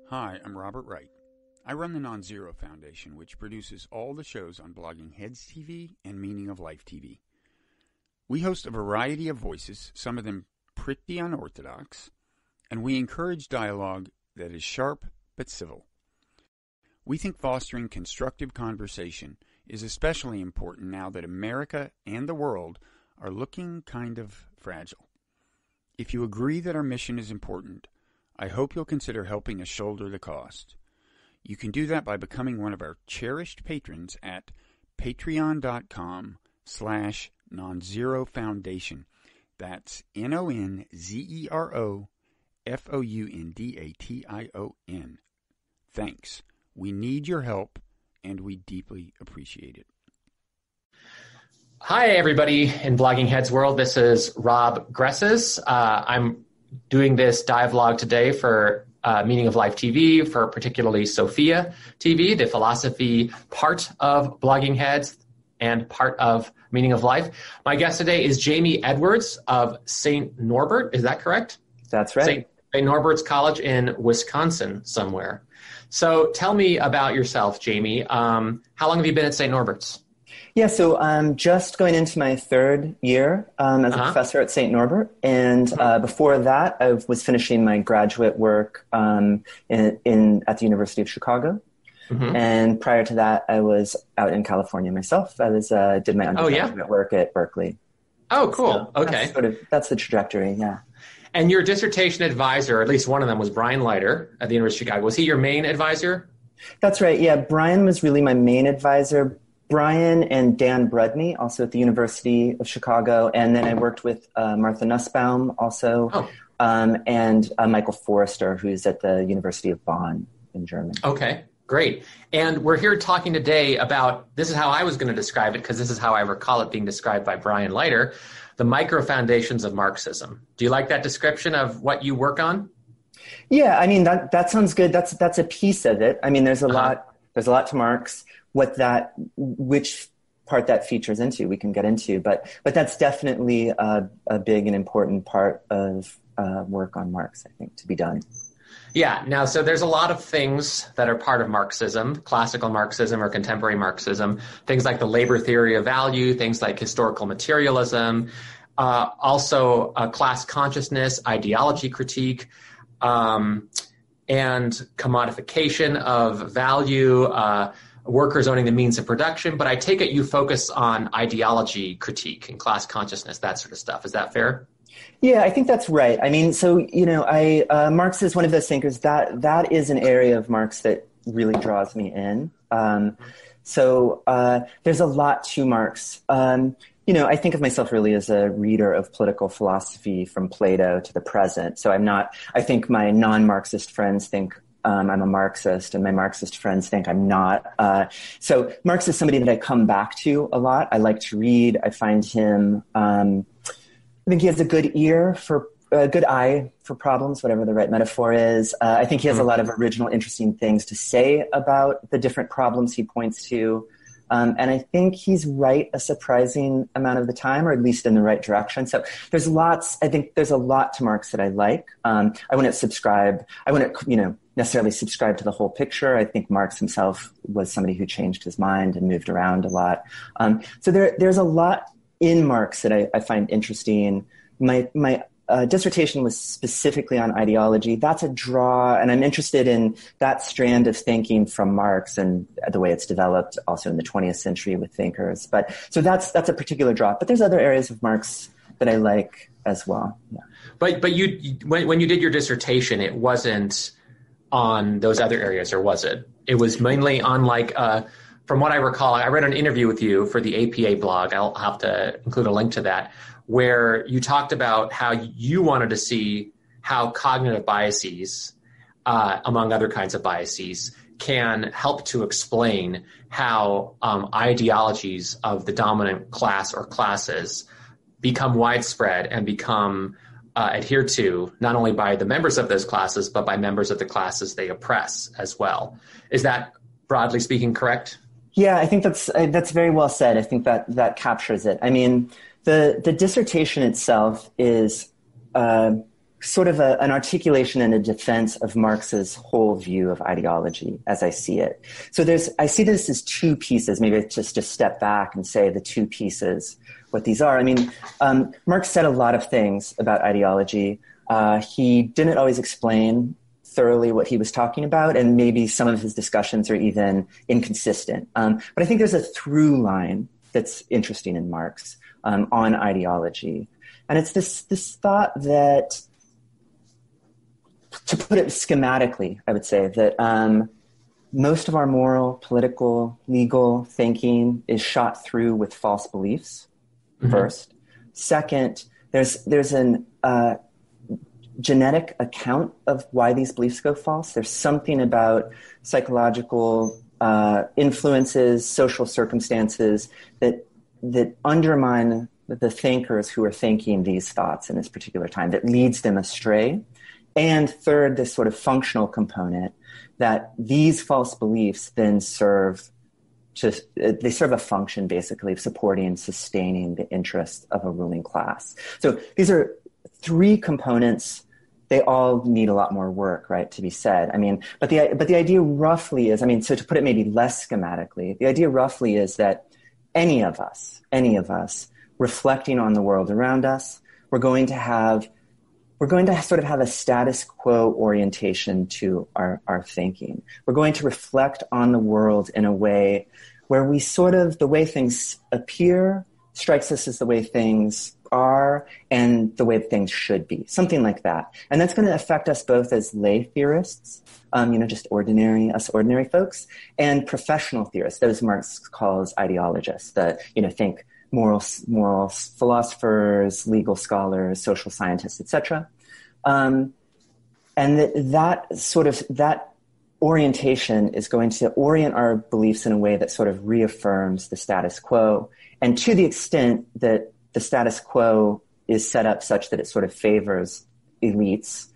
Hi, I'm Robert Wright. I run the Non-Zero Foundation, which produces all the shows on Blogging Heads TV and Meaning of Life TV. We host a variety of voices, some of them pretty unorthodox, and we encourage dialogue that is sharp but civil. We think fostering constructive conversation is especially important now that America and the world are looking kind of fragile. If you agree that our mission is important, I hope you'll consider helping us shoulder the cost. You can do that by becoming one of our cherished patrons at patreon.com/nonzerofoundation. That's NONZEROFOUNDATION. Thanks. We need your help, and we deeply appreciate it. Hi, everybody in Blogging Heads world. This is Rob Gressis. I'm doing this dialogue today for Meaning of Life TV, for particularly Sophia TV, the philosophy part of Blogging Heads and part of Meaning of Life. My guest today is Jaime Edwards of St. Norbert. Is that correct? That's right. St. Norbert's College in Wisconsin somewhere. So tell me about yourself, Jaime. How long have you been at St. Norbert's? Yeah, so I'm just going into my third year as a professor at St. Norbert. And before that, I was finishing my graduate work at the University of Chicago. Mm-hmm. And prior to that, I was out in California myself. I did my undergraduate work at Berkeley. Oh, cool. So okay. That's the trajectory, yeah. And your dissertation advisor, at least one of them, was Brian Leiter at the University of Chicago. Was he your main advisor? That's right. Yeah, Brian was really my main advisor. Brian and Dan Brudney, also at the University of Chicago. And then I worked with Martha Nussbaum also, and Michael Forrester, who's at the University of Bonn in Germany. Okay, great. And we're here talking today about, this is how I was going to describe it, because this is how I recall it being described by Brian Leiter, the Microfoundations of Marxism. Do you like that description of what you work on? Yeah, I mean, that sounds good. That's a piece of it. I mean, there's a lot to Marx. Which part that features into, we can get into, but that's definitely a big and important part of work on Marx, I think, to be done. Yeah. Now, so there's a lot of things that are part of Marxism, classical Marxism or contemporary Marxism, things like the labor theory of value, things like historical materialism, also class consciousness, ideology critique, and commodification of value, workers owning the means of production. But I take it you focus on ideology critique and class consciousness, that sort of stuff. Is that fair? Yeah, I think that's right. I mean, so, Marx is one of those thinkers that is an area of Marx that really draws me in. So there's a lot to Marx. I think of myself really as a reader of political philosophy from Plato to the present. So I think my non-Marxist friends think I'm a Marxist, and my Marxist friends think I'm not. So Marx is somebody that I come back to a lot. I like to read. I find him, I think he has a good eye for problems, whatever the right metaphor is. I think he has a lot of original, interesting things to say about the different problems he points to. And I think he's right a surprising amount of the time, or at least in the right direction. So I think there's a lot to Marx that I like. I wouldn't necessarily subscribe to the whole picture. I think Marx himself was somebody who changed his mind and moved around a lot. So there's a lot in Marx that I find interesting. My dissertation was specifically on ideology. That's a draw, and I'm interested in that strand of thinking from Marx and the way it's developed also in the 20th century with thinkers. So that's a particular draw. But there's other areas of Marx that I like as well. Yeah. But you when you did your dissertation, it wasn't on those other areas, or was it? It was mainly on from what I recall, I read an interview with you for the APA blog. I'll have to include a link to that, where you talked about how you wanted to see how cognitive biases, among other kinds of biases, can help to explain how ideologies of the dominant class or classes become widespread and become adhered to not only by the members of those classes, but by members of the classes they oppress as well. Is that, broadly speaking, correct? Yeah, I think that's very well said. I think that captures it. I mean, the dissertation itself is sort of an articulation and a defense of Marx's whole view of ideology as I see it. So I see this as two pieces. Maybe just to step back and say the two pieces, what these are. I mean, Marx said a lot of things about ideology. He didn't always explain thoroughly what he was talking about, and maybe some of his discussions are even inconsistent. But I think there's a through line that's interesting in Marx on ideology. And it's this thought that, to put it schematically, I would say that most of our moral, political, legal thinking is shot through with false beliefs, first. Second, there's an genetic account of why these beliefs go false. There's something about psychological influences, social circumstances that undermine the thinkers who are thinking these thoughts in this particular time, that leads them astray. And third, this sort of functional component that these false beliefs then serve a function basically of supporting and sustaining the interests of a ruling class. So these are three components. They all need a lot more work, right, to be said. I mean, but the idea roughly is, so to put it maybe less schematically, the idea roughly is that any of us reflecting on the world around us, we're going to sort of have a status quo orientation to our thinking. We're going to reflect on the world in a way where we the way things appear strikes us as the way things are and the way things should be, something like that. And that's going to affect us both as lay theorists, just us ordinary folks, and professional theorists, those Marx calls ideologists, that, think moral philosophers, legal scholars, social scientists, etc. And that orientation is going to orient our beliefs in a way that sort of reaffirms the status quo. And to the extent that the status quo is set up such that it sort of favors elites,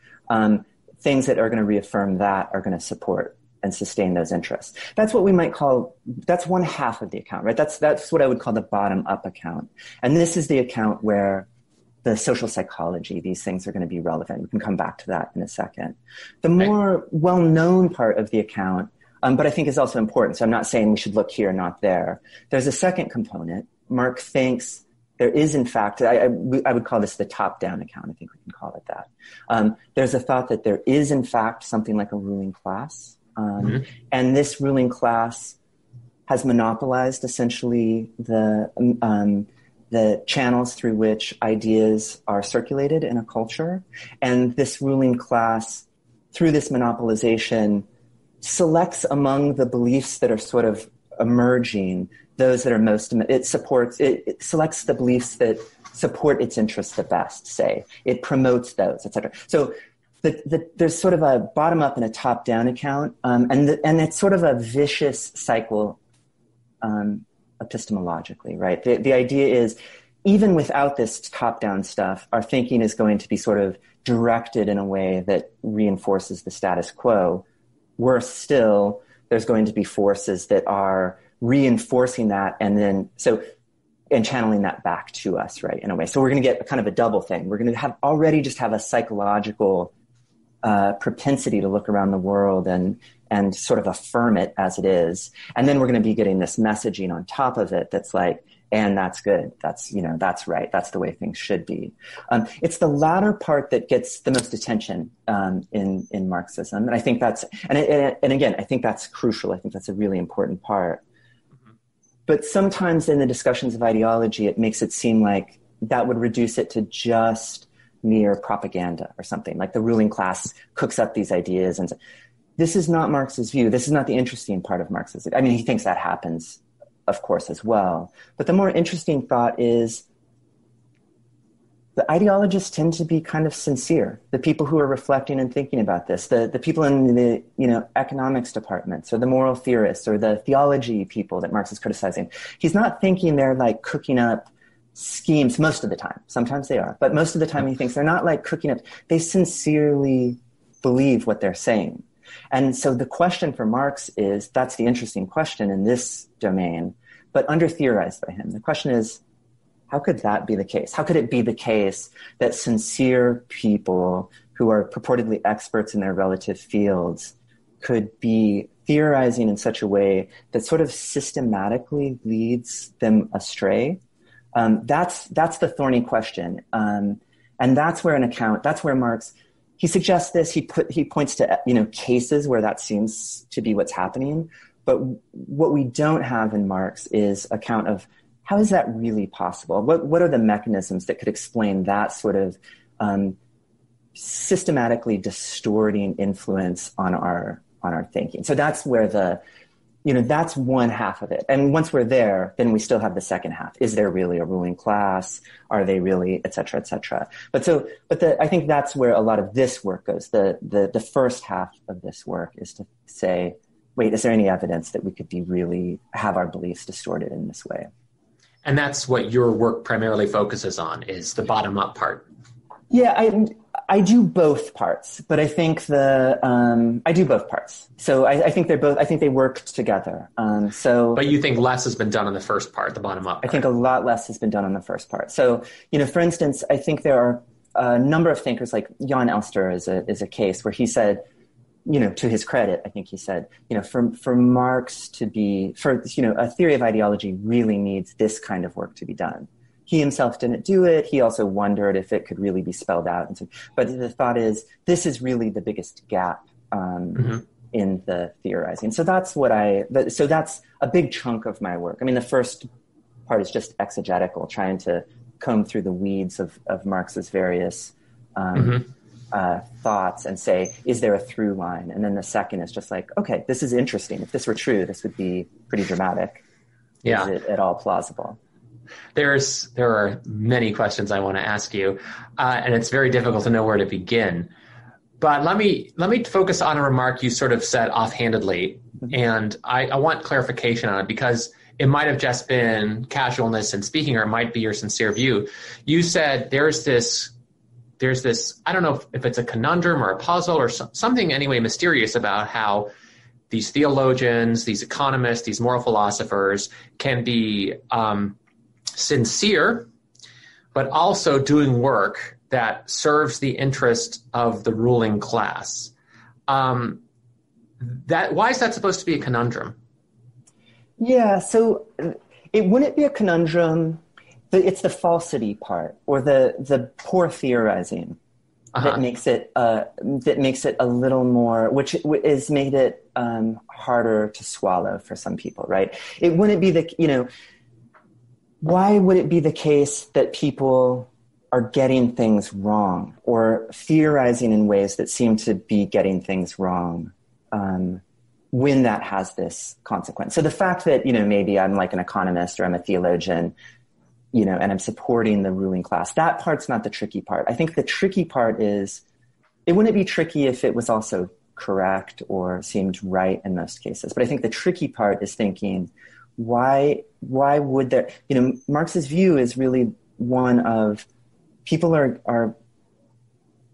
things that are going to reaffirm that are going to support and sustain those interests. That's what we might call, that's one half of the account, right? That's what I would call the bottom-up account. And this is the account where the social psychology, these things are going to be relevant. We can come back to that in a second. The more well-known part of the account, but I think is also important, so I'm not saying we should look here, not there. There's a second component. Marx thinks there is, in fact, I would call this the top-down account. I think we can call it that. There's a thought that there is, in fact, something like a ruling class. And this ruling class has monopolized essentially the channels through which ideas are circulated in a culture. And this ruling class, through this monopolization, selects among the beliefs that are sort of emerging those that are most, it selects the beliefs that support its interests the best, say. It promotes those, etc. So there's sort of a bottom-up and a top-down account, and it's sort of a vicious cycle epistemologically, right? The idea is, even without this top-down stuff, our thinking is going to be sort of directed in a way that reinforces the status quo. Worse still, there's going to be forces that are reinforcing that and channeling that back to us, right, in a way. So we're going to get kind of a double thing. We're going to have a psychological propensity to look around the world and sort of affirm it as it is. And then we're going to be getting this messaging on top of it that's like, and that's good. That's right. That's the way things should be. It's the latter part that gets the most attention in Marxism. And I think and again, I think that's crucial. I think that's a really important part. But sometimes in the discussions of ideology, it makes it seem like that would reduce it to just mere propaganda or something, like the ruling class cooks up these ideas. And this is not Marx's view. This is not the interesting part of Marxism. I mean, he thinks that happens, of course, as well. But the more interesting thought is the ideologists tend to be kind of sincere. The people who are reflecting and thinking about this, the people in the economics departments or the moral theorists or the theology people that Marx is criticizing, he's not thinking they're like cooking up schemes most of the time. Sometimes they are, but most of the time he thinks they're not like cooking up. They sincerely believe what they're saying. And so the question for Marx is, that's the interesting question in this domain, but under-theorized by him. The question is, how could that be the case? How could it be the case that sincere people who are purportedly experts in their relative fields could be theorizing in such a way that sort of systematically leads them astray? That's the thorny question. And that's where Marx, he suggests this, he points to, cases where that seems to be what's happening. But what we don't have in Marx is account of how is that really possible? What are the mechanisms that could explain that sort of systematically distorting influence on our thinking? So that's where that's one half of it. And once we're there, then we still have the second half. Is there really a ruling class? Are they really, et cetera, et cetera? I think that's where a lot of this work goes. The first half of this work is to say, wait, is there any evidence that we could have our beliefs distorted in this way? And that's what your work primarily focuses on, is the bottom-up part. Yeah, I do both parts, but I think I do both parts. So I think they work together. But you think less has been done on the first part, the bottom up part? I think a lot less has been done on the first part. So, for instance, I think there are a number of thinkers, like Jan Elster is a case where he said, to his credit, I think he said, for Marx to be, a theory of ideology really needs this kind of work to be done. He himself didn't do it. He also wondered if it could really be spelled out. But the thought is, this is really the biggest gap in the theorizing. So that's that's a big chunk of my work. I mean, the first part is just exegetical, trying to comb through the weeds of Marx's various thoughts and say, is there a through line? And then the second is just like, okay, this is interesting. If this were true, this would be pretty dramatic. Yeah. Is it at all plausible? There are many questions I want to ask you, and it's very difficult to know where to begin. But let me focus on a remark you sort of said offhandedly, and I want clarification on it, because it might have just been casualness in speaking, or it might be your sincere view. You said there's this, I don't know if it's a conundrum or a puzzle or something anyway mysterious about how these theologians, these economists, these moral philosophers can be sincere, but also doing work that serves the interest of the ruling class. Why is that supposed to be a conundrum? Yeah, so it wouldn't be a conundrum. It's the falsity part, or the poor theorizing that makes it a little more, which is made it harder to swallow for some people, right? It wouldn't be why would it be the case that people are getting things wrong or theorizing in ways that seem to be getting things wrong when that has this consequence? So the fact that, maybe I'm like an economist or I'm a theologian, and I'm supporting the ruling class, that part's not the tricky part. I think the tricky part is, it wouldn't be tricky if it was also correct or seemed right in most cases. But I think the tricky part is thinking, why would there, Marx's view is really one of people are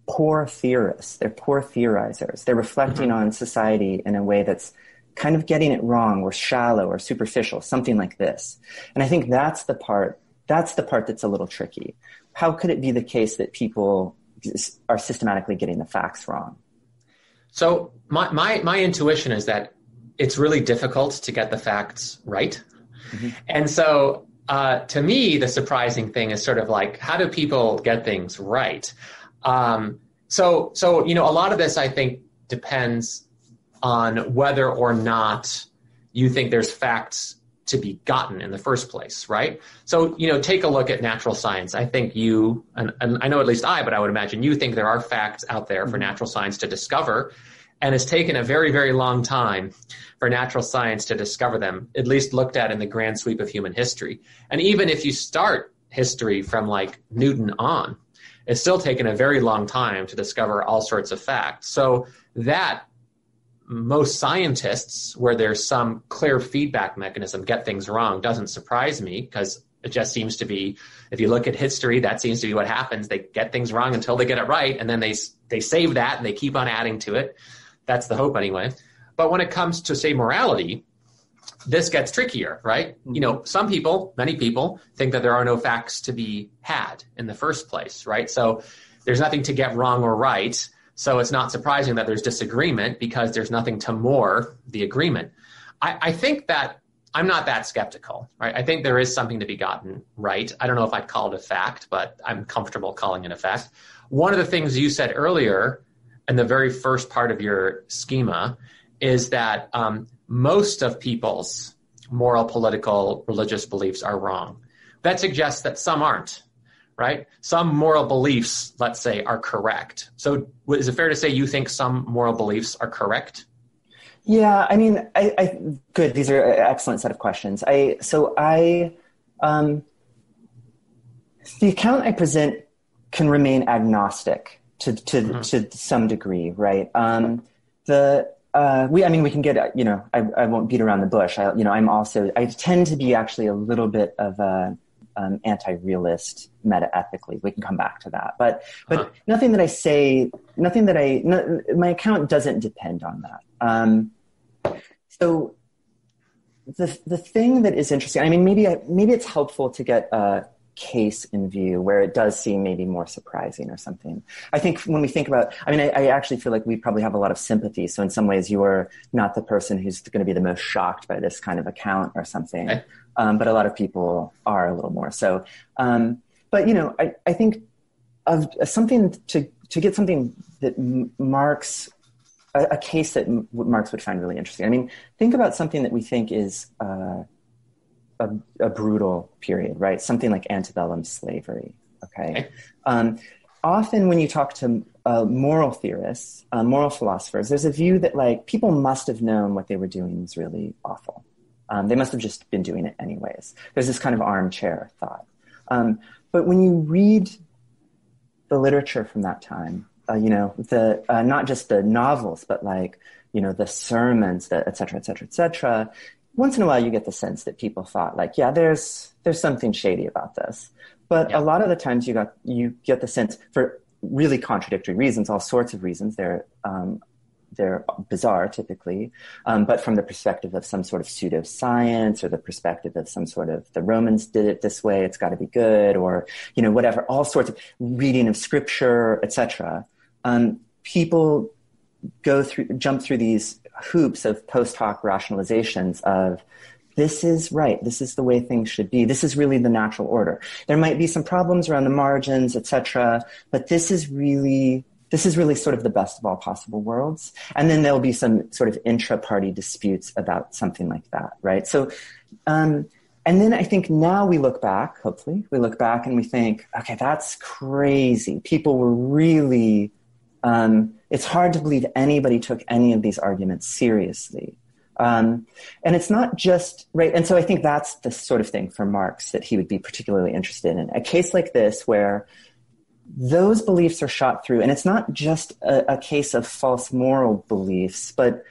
poor theorists. They're poor theorizers. They're reflecting on society in a way that's kind of getting it wrong or shallow or superficial, something like this. And I think that's the part that's a little tricky. How could it be the case that people are systematically getting the facts wrong? So my intuition is that it's really difficult to get the facts right. And so to me, the surprising thing is sort of like, how do people get things right? So a lot of this, I think, depends on whether or not you think there's facts to be gotten in the first place, right? So, take a look at natural science. I think you, and I know at least but I would imagine you think there are facts out there for natural science to discover. And it's taken a very, very long time for natural science to discover them, at least looked at in the grand sweep of human history. And even if you start history from like Newton on, it's still taken a very long time to discover all sorts of facts. So that most scientists, where there's some clear feedback mechanism, get things wrong doesn't surprise me, because it just seems to be, if you look at history, that seems to be what happens. They get things wrong until they get it right, and then they save that and they keep on adding to it. That's the hope anyway. But when it comes to, say, morality, this gets trickier, right? You know, some people, many people, think that there are no facts to be had in the first place, right? So there's nothing to get wrong or right. So it's not surprising that there's disagreement because there's nothing to moor the agreement. I think that I'm not that skeptical, right? I think there is something to be gotten right. I don't know if I'd call it a fact, but I'm comfortable calling it a fact. One of the things you said earlier in the very first part of your schema is that most of people's moral, political, religious beliefs are wrong. That suggests that some aren't, right? Some moral beliefs, let's say, are correct. So is it fair to say you think some moral beliefs are correct? Yeah, I mean, good. These are an excellent set of questions. The account I present can remain agnostic to some degree, right? We can get, I won't beat around the bush. I tend to be actually a little bit of a anti-realist meta-ethically. We can come back to that. But nothing that I say, my account doesn't depend on that. So the thing that is interesting, I mean, maybe it's helpful to get a case in view where it does seem maybe more surprising or something. I think when we think about, I actually feel like we probably have a lot of sympathy. So in some ways you're not the person who's going to be the most shocked by this kind of account or something. Okay. But a lot of people are a little more so. I think of something to get something that Marx, a case that Marx would find really interesting. I mean, think about something that we think is a brutal period, right? Something like antebellum slavery, okay? Often when you talk to moral theorists, moral philosophers, there's a view that like people must have known what they were doing was really awful. They must have just been doing it anyways. There's this kind of armchair thought. But when you read the literature from that time, not just the novels, but like, the sermons, et cetera, et cetera, et cetera, once in a while you get the sense that people thought like, yeah, there's something shady about this. But a lot of the times you get the sense, for really contradictory reasons, all sorts of reasons, they're bizarre typically, but from the perspective of some sort of pseudoscience or the perspective of some sort of the Romans did it this way, it's got to be good, or whatever, all sorts of reading of scripture, etc. People jump through these hoops of post hoc rationalizations of this is right, this is the way things should be, this is really the natural order. There might be some problems around the margins, etc., but this is really sort of the best of all possible worlds. And then there'll be some sort of intra-party disputes about something like that, right? So, and then I think now we look back, hopefully, and we think, okay, that's crazy. People were really, it's hard to believe anybody took any of these arguments seriously. And it's not just, right, and so I think that's the sort of thing for Marx that he would be particularly interested in. A case like this where those beliefs are shot through, and it's not just a case of false moral beliefs, but,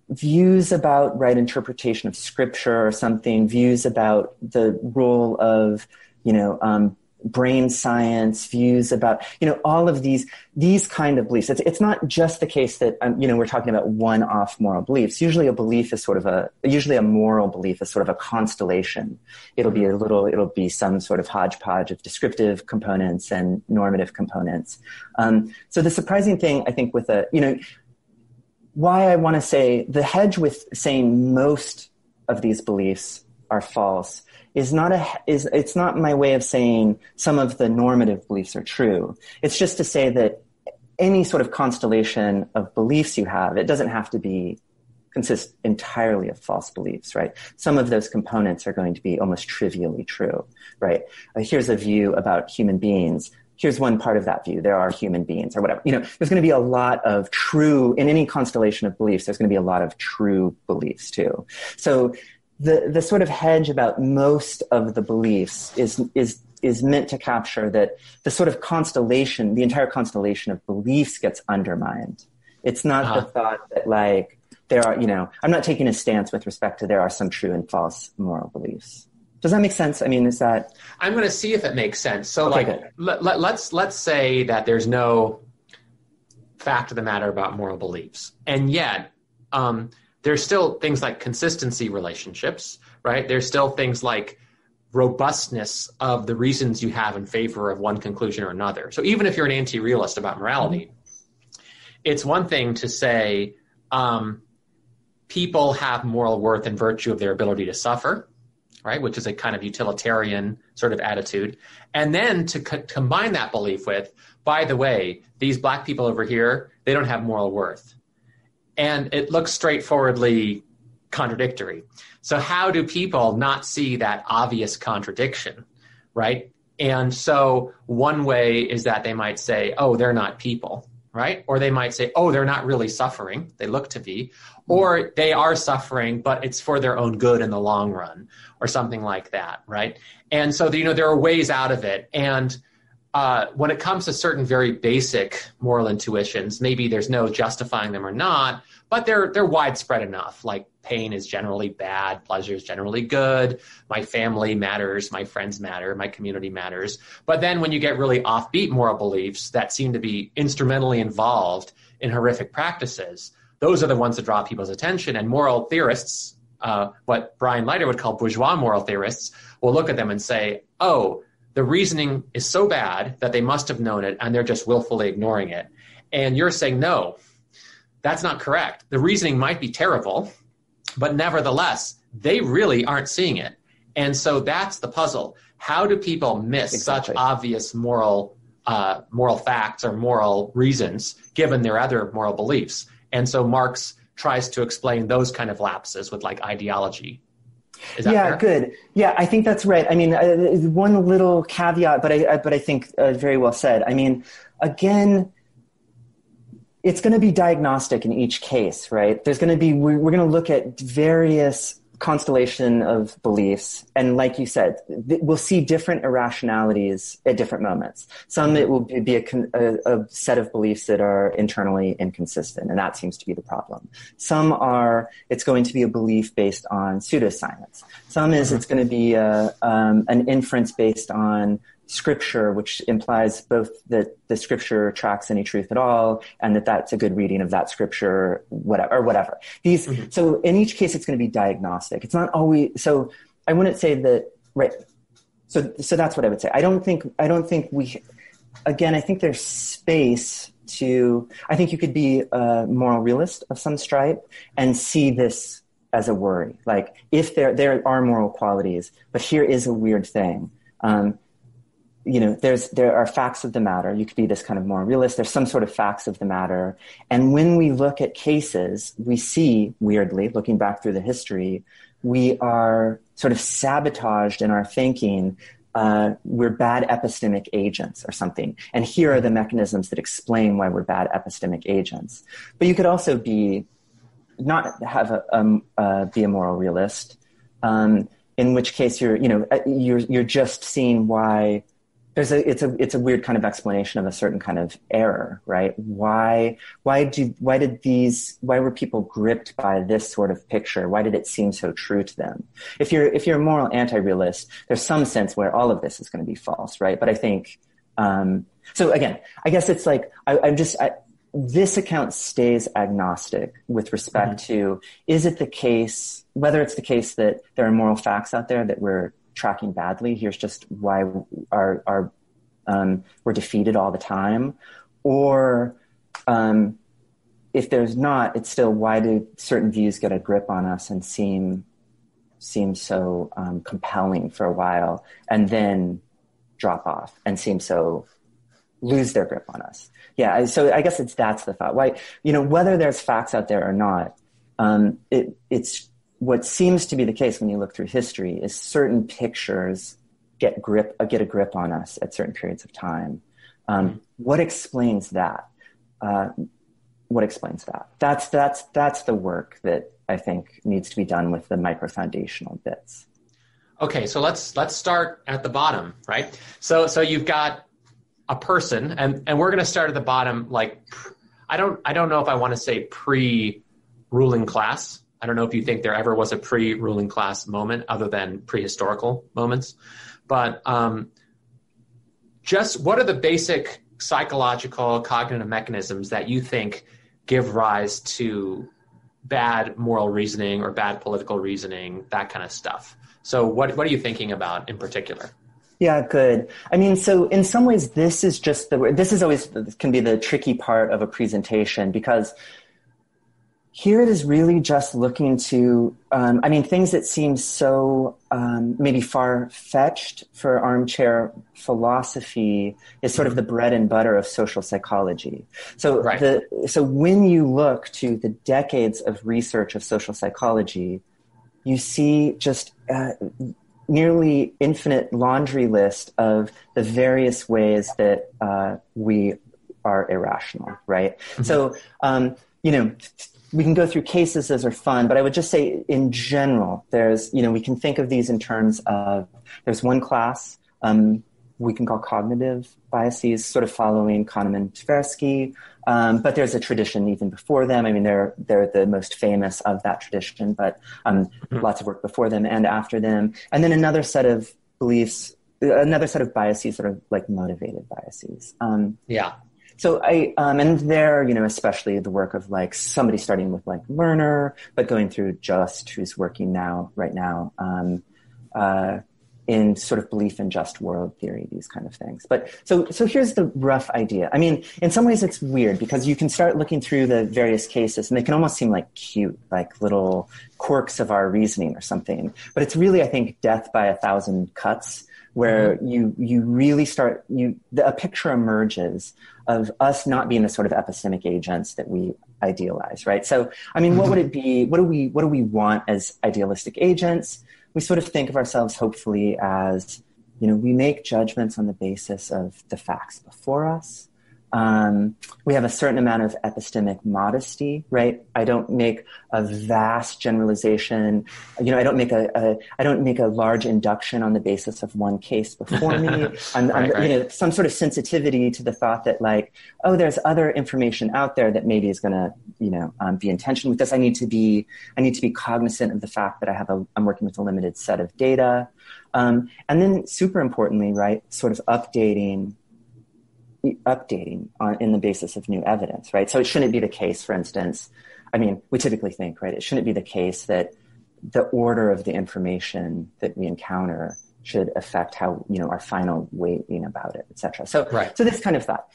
views about right interpretation of scripture or something, views about the role of, brain science, views about, all of these kind of beliefs. It's not just the case that, we're talking about one-off moral beliefs. Usually a moral belief is sort of a constellation. It'll be some sort of hodgepodge of descriptive components and normative components. So the surprising thing, I think, with why I want to say the hedge with saying most of these beliefs are false it's not my way of saying some of the normative beliefs are true. It's just to say that any sort of constellation of beliefs you have, it doesn't have to consist entirely of false beliefs, right? Some of those components are going to be almost trivially true, right? Here's a view about human beings. Here's one part of that view. There are human beings or whatever. There's going to be a lot of true, in any constellation of beliefs, there's going to be a lot of true beliefs too. So the sort of hedge about most of the beliefs is meant to capture that the sort of constellation, the entire constellation of beliefs gets undermined. It's not the thought that like there are, I'm not taking a stance with respect to there are some true and false moral beliefs. Does that make sense? I mean, is that... I'm going to see if it makes sense. So let's say that there's no fact of the matter about moral beliefs. And yet, there's still things like consistency relationships, right? There's still things like robustness of the reasons you have in favor of one conclusion or another. So even if you're an anti-realist about morality, it's one thing to say people have moral worth in virtue of their ability to suffer, right? Which is a kind of utilitarian sort of attitude. And then to combine that belief with, by the way, these black people over here, they don't have moral worth. And it looks straightforwardly contradictory. So how do people not see that obvious contradiction, right? And so one way is that they might say, oh, they're not people, right? Or they might say, oh, they're not really suffering. They look to be. Or they are suffering, but it's for their own good in the long run, or something like that, right? And so, there are ways out of it. And when it comes to certain very basic moral intuitions, maybe there's no justifying them or not, but they're widespread enough. Like pain is generally bad, pleasure is generally good, my family matters, my friends matter, my community matters. But then when you get really offbeat moral beliefs that seem to be instrumentally involved in horrific practices, those are the ones that draw people's attention. And moral theorists, what Brian Leiter would call bourgeois moral theorists, will look at them and say, oh, the reasoning is so bad that they must have known it and they're just willfully ignoring it. And you're saying, no, that's not correct. The reasoning might be terrible, but nevertheless, they really aren't seeing it. And so that's the puzzle. How do people miss such obvious moral facts or moral reasons given their other moral beliefs? And so Marx tries to explain those kind of lapses with like ideology. Is that fair? Good. Yeah, I think that's right. I mean, one little caveat, but I think very well said. I mean, again, it's going to be diagnostic in each case, right? There's going to be, we're going to look at various constellation of beliefs. And like you said, we'll see different irrationalities at different moments. Some it will be a set of beliefs that are internally inconsistent, and that seems to be the problem. Some it's going to be a belief based on pseudoscience. Some it's going to be an inference based on scripture, which implies both that the scripture tracks any truth at all and that that's a good reading of that scripture, whatever. So in each case, it's going to be diagnostic. It's not always, so I wouldn't say that, right. So that's what I would say. I don't think I think there's space I think you could be a moral realist of some stripe and see this as a worry. Like if there are moral qualities, but here is a weird thing. There are facts of the matter. You could be this kind of moral realist. There's some sort of facts of the matter. And when we look at cases, we see, weirdly, looking back through the history, we are sort of sabotaged in our thinking. We're bad epistemic agents or something. And here are the mechanisms that explain why we're bad epistemic agents. But you could also be a moral realist, in which case you're just seeing why. It's a weird kind of explanation of a certain kind of error, right? Why were people gripped by this sort of picture? Why did it seem so true to them? If you're a moral anti-realist, there's some sense where all of this is going to be false, right? But I think, so again, I guess it's like, this account stays agnostic with respect to, is it the case, whether it's the case that there are moral facts out there that we're tracking badly, here's just why we're defeated all the time, or if there's not, it's still why do certain views get a grip on us and seem so compelling for a while and then drop off and seem so lose their grip on us. Yeah, so I guess that's the thought. Why, whether there's facts out there or not, it's what seems to be the case when you look through history is certain pictures get a grip on us at certain periods of time. What explains that? That's the work that I think needs to be done with the microfoundational bits. Okay, so let's start at the bottom, right? So you've got a person, and we're going to start at the bottom. Like, I don't know if I want to say pre-ruling class. I don't know if you think there ever was a pre-ruling class moment other than prehistorical moments, but just what are the basic psychological cognitive mechanisms that you think give rise to bad moral reasoning or bad political reasoning, that kind of stuff. So what are you thinking about in particular? Yeah, good. I mean, so in some ways, this is always can be the tricky part of a presentation, because here it is really just looking to, things that seem so maybe far-fetched for armchair philosophy is sort of the bread and butter of social psychology. So, right. So when you look to the decades of research of social psychology, you see just nearly infinite laundry list of the various ways that we are irrational, right? Mm-hmm. So, we can go through cases, those are fun, but I would just say in general, we can think of these in terms of, there's one class we can call cognitive biases, sort of following Kahneman and Tversky, but there's a tradition even before them. I mean, they're the most famous of that tradition, but lots of work before them and after them. And then another set of beliefs, another set of biases that are like motivated biases. So and there, especially the work of like somebody starting with like Lerner, but going through Just, who's working right now, in sort of belief in just world theory, these kind of things. But so here's the rough idea. I mean, in some ways it's weird because you can start looking through the various cases and they can almost seem like cute, like little quirks of our reasoning or something. But it's really, I think, death by a thousand cuts, where you really a picture emerges of us not being the sort of epistemic agents that we idealize, right? So, I mean, what would it be? What do we want as idealistic agents? We sort of think of ourselves hopefully as, we make judgments on the basis of the facts before us. We have a certain amount of epistemic modesty, right? I don't make a vast generalization. I don't make a large induction on the basis of one case before me. I'm some sort of sensitivity to the thought that like, oh, there's other information out there that maybe is going to, be in tension with this. I need to be cognizant of the fact that I'm working with a limited set of data. And then super importantly, right, sort of updating in the basis of new evidence, right? So it shouldn't be the case, for instance, we typically think, right, it shouldn't be the case that the order of the information that we encounter should affect how, our final weighting about it, et cetera. So this kind of thought.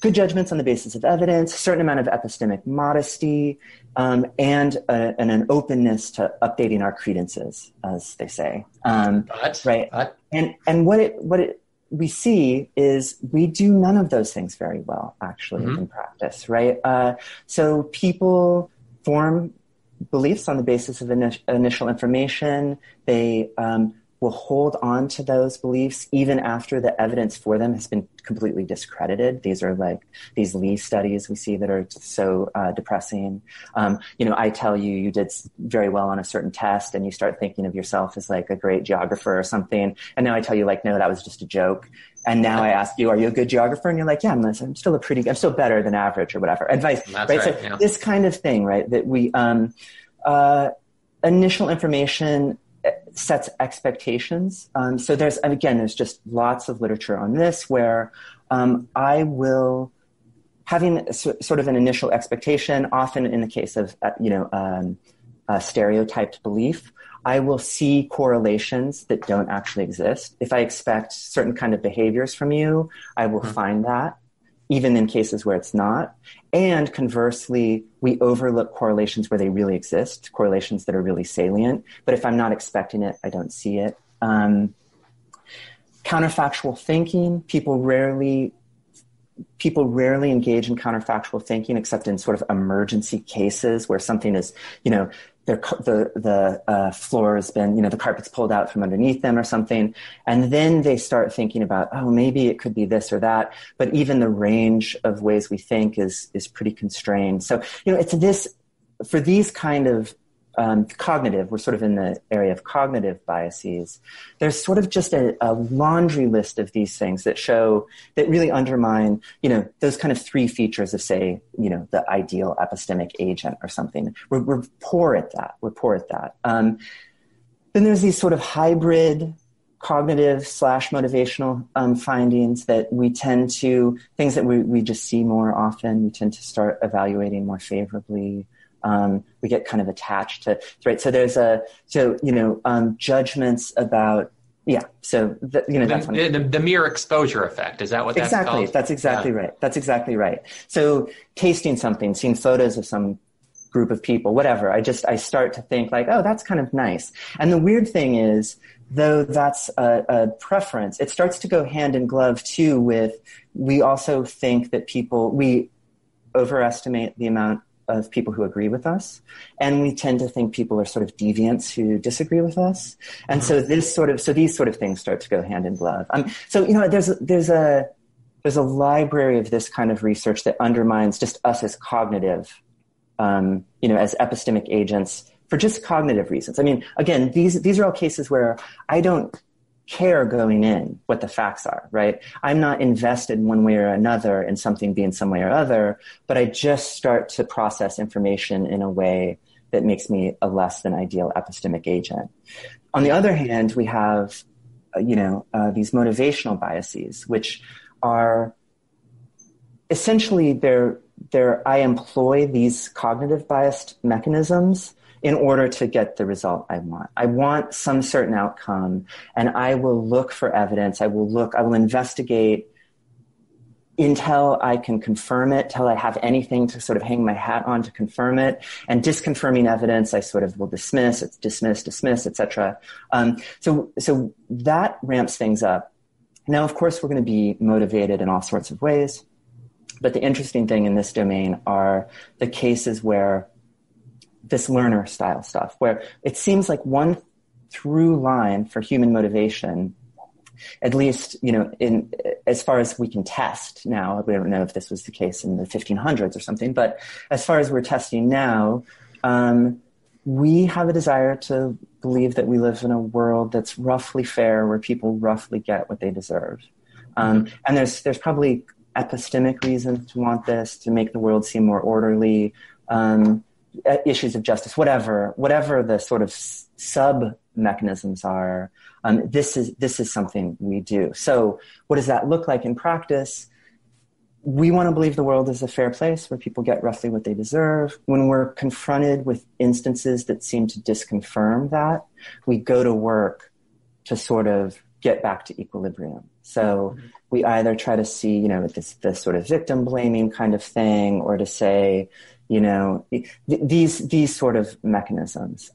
Good judgments on the basis of evidence, a certain amount of epistemic modesty, and an openness to updating our credences, as they say. Right. And what we see is we do none of those things very well, actually, in practice, right? So people form beliefs on the basis of initial information. They will hold on to those beliefs even after the evidence for them has been completely discredited. These are like these Lee studies we see that are so depressing. I tell you did very well on a certain test and you start thinking of yourself as like a great geographer or something. And now I tell you like, no, that was just a joke. And now I ask you, are you a good geographer? And you're like, yeah, I'm still better than average or whatever. Advice, right? So this kind of thing, right? That we, initial information sets expectations. So there's just lots of literature on this where I will, having sort of an initial expectation, often in the case of, stereotyped belief, I will see correlations that don't actually exist. If I expect certain kind of behaviors from you, I will find that, even in cases where it's not. And conversely, we overlook correlations where they really exist, correlations that are really salient. But if I'm not expecting it, I don't see it. Counterfactual thinking, people rarely engage in counterfactual thinking except in sort of emergency cases where something is, the floor has been, the carpet's pulled out from underneath them or something. And then they start thinking about, oh, maybe it could be this or that. But even the range of ways we think is pretty constrained. So, it's this, for these kind of cognitive, we're sort of in the area of cognitive biases. There's sort of just a laundry list of these things that really undermine, those kind of three features of, say, the ideal epistemic agent or something. We're poor at that. Then there's these sort of hybrid cognitive / motivational findings that we tend to, things that we just see more often, we tend to start evaluating more favorably. We get kind of attached to, right? So there's judgments about, that's one. The mere exposure effect, is that what that's exactly called? That's exactly right. That's exactly right. So tasting something, seeing photos of some group of people, whatever, I start to think like, oh, that's kind of nice. And the weird thing is, though that's a preference, it starts to go hand in glove too with, we also think that we overestimate the amount of people who agree with us, and we tend to think people are sort of deviants who disagree with us. And so these sort of things start to go hand in glove. There's a library of this kind of research that undermines just us as cognitive, as epistemic agents for just cognitive reasons. I mean, again, these are all cases where I don't care going in what the facts are, right? I'm not invested one way or another in something being some way or other, but I just start to process information in a way that makes me a less than ideal epistemic agent. On the other hand, we have, these motivational biases, which are essentially I employ these cognitive biased mechanisms in order to get the result I want. I want some certain outcome, and I will look for evidence. I will investigate until I can confirm it, till I have anything to sort of hang my hat on to confirm it. And disconfirming evidence, I sort of will dismiss, etc. So that ramps things up. Now, of course, we're going to be motivated in all sorts of ways. But the interesting thing in this domain are the cases where this learner style stuff, where it seems like one through line for human motivation, at least, in as far as we can test now, we don't know if this was the case in the 1500s or something, but as far as we're testing now, we have a desire to believe that we live in a world that's roughly fair, where people roughly get what they deserve. And there's probably epistemic reasons to want this, to make the world seem more orderly, issues of justice, whatever the sort of sub mechanisms are. This is something we do. So what does that look like in practice? We want to believe the world is a fair place where people get roughly what they deserve. When we're confronted with instances that seem to disconfirm that, we go to work to sort of get back to equilibrium. So we either try to see, this sort of victim blaming kind of thing, or to say, these sort of mechanisms,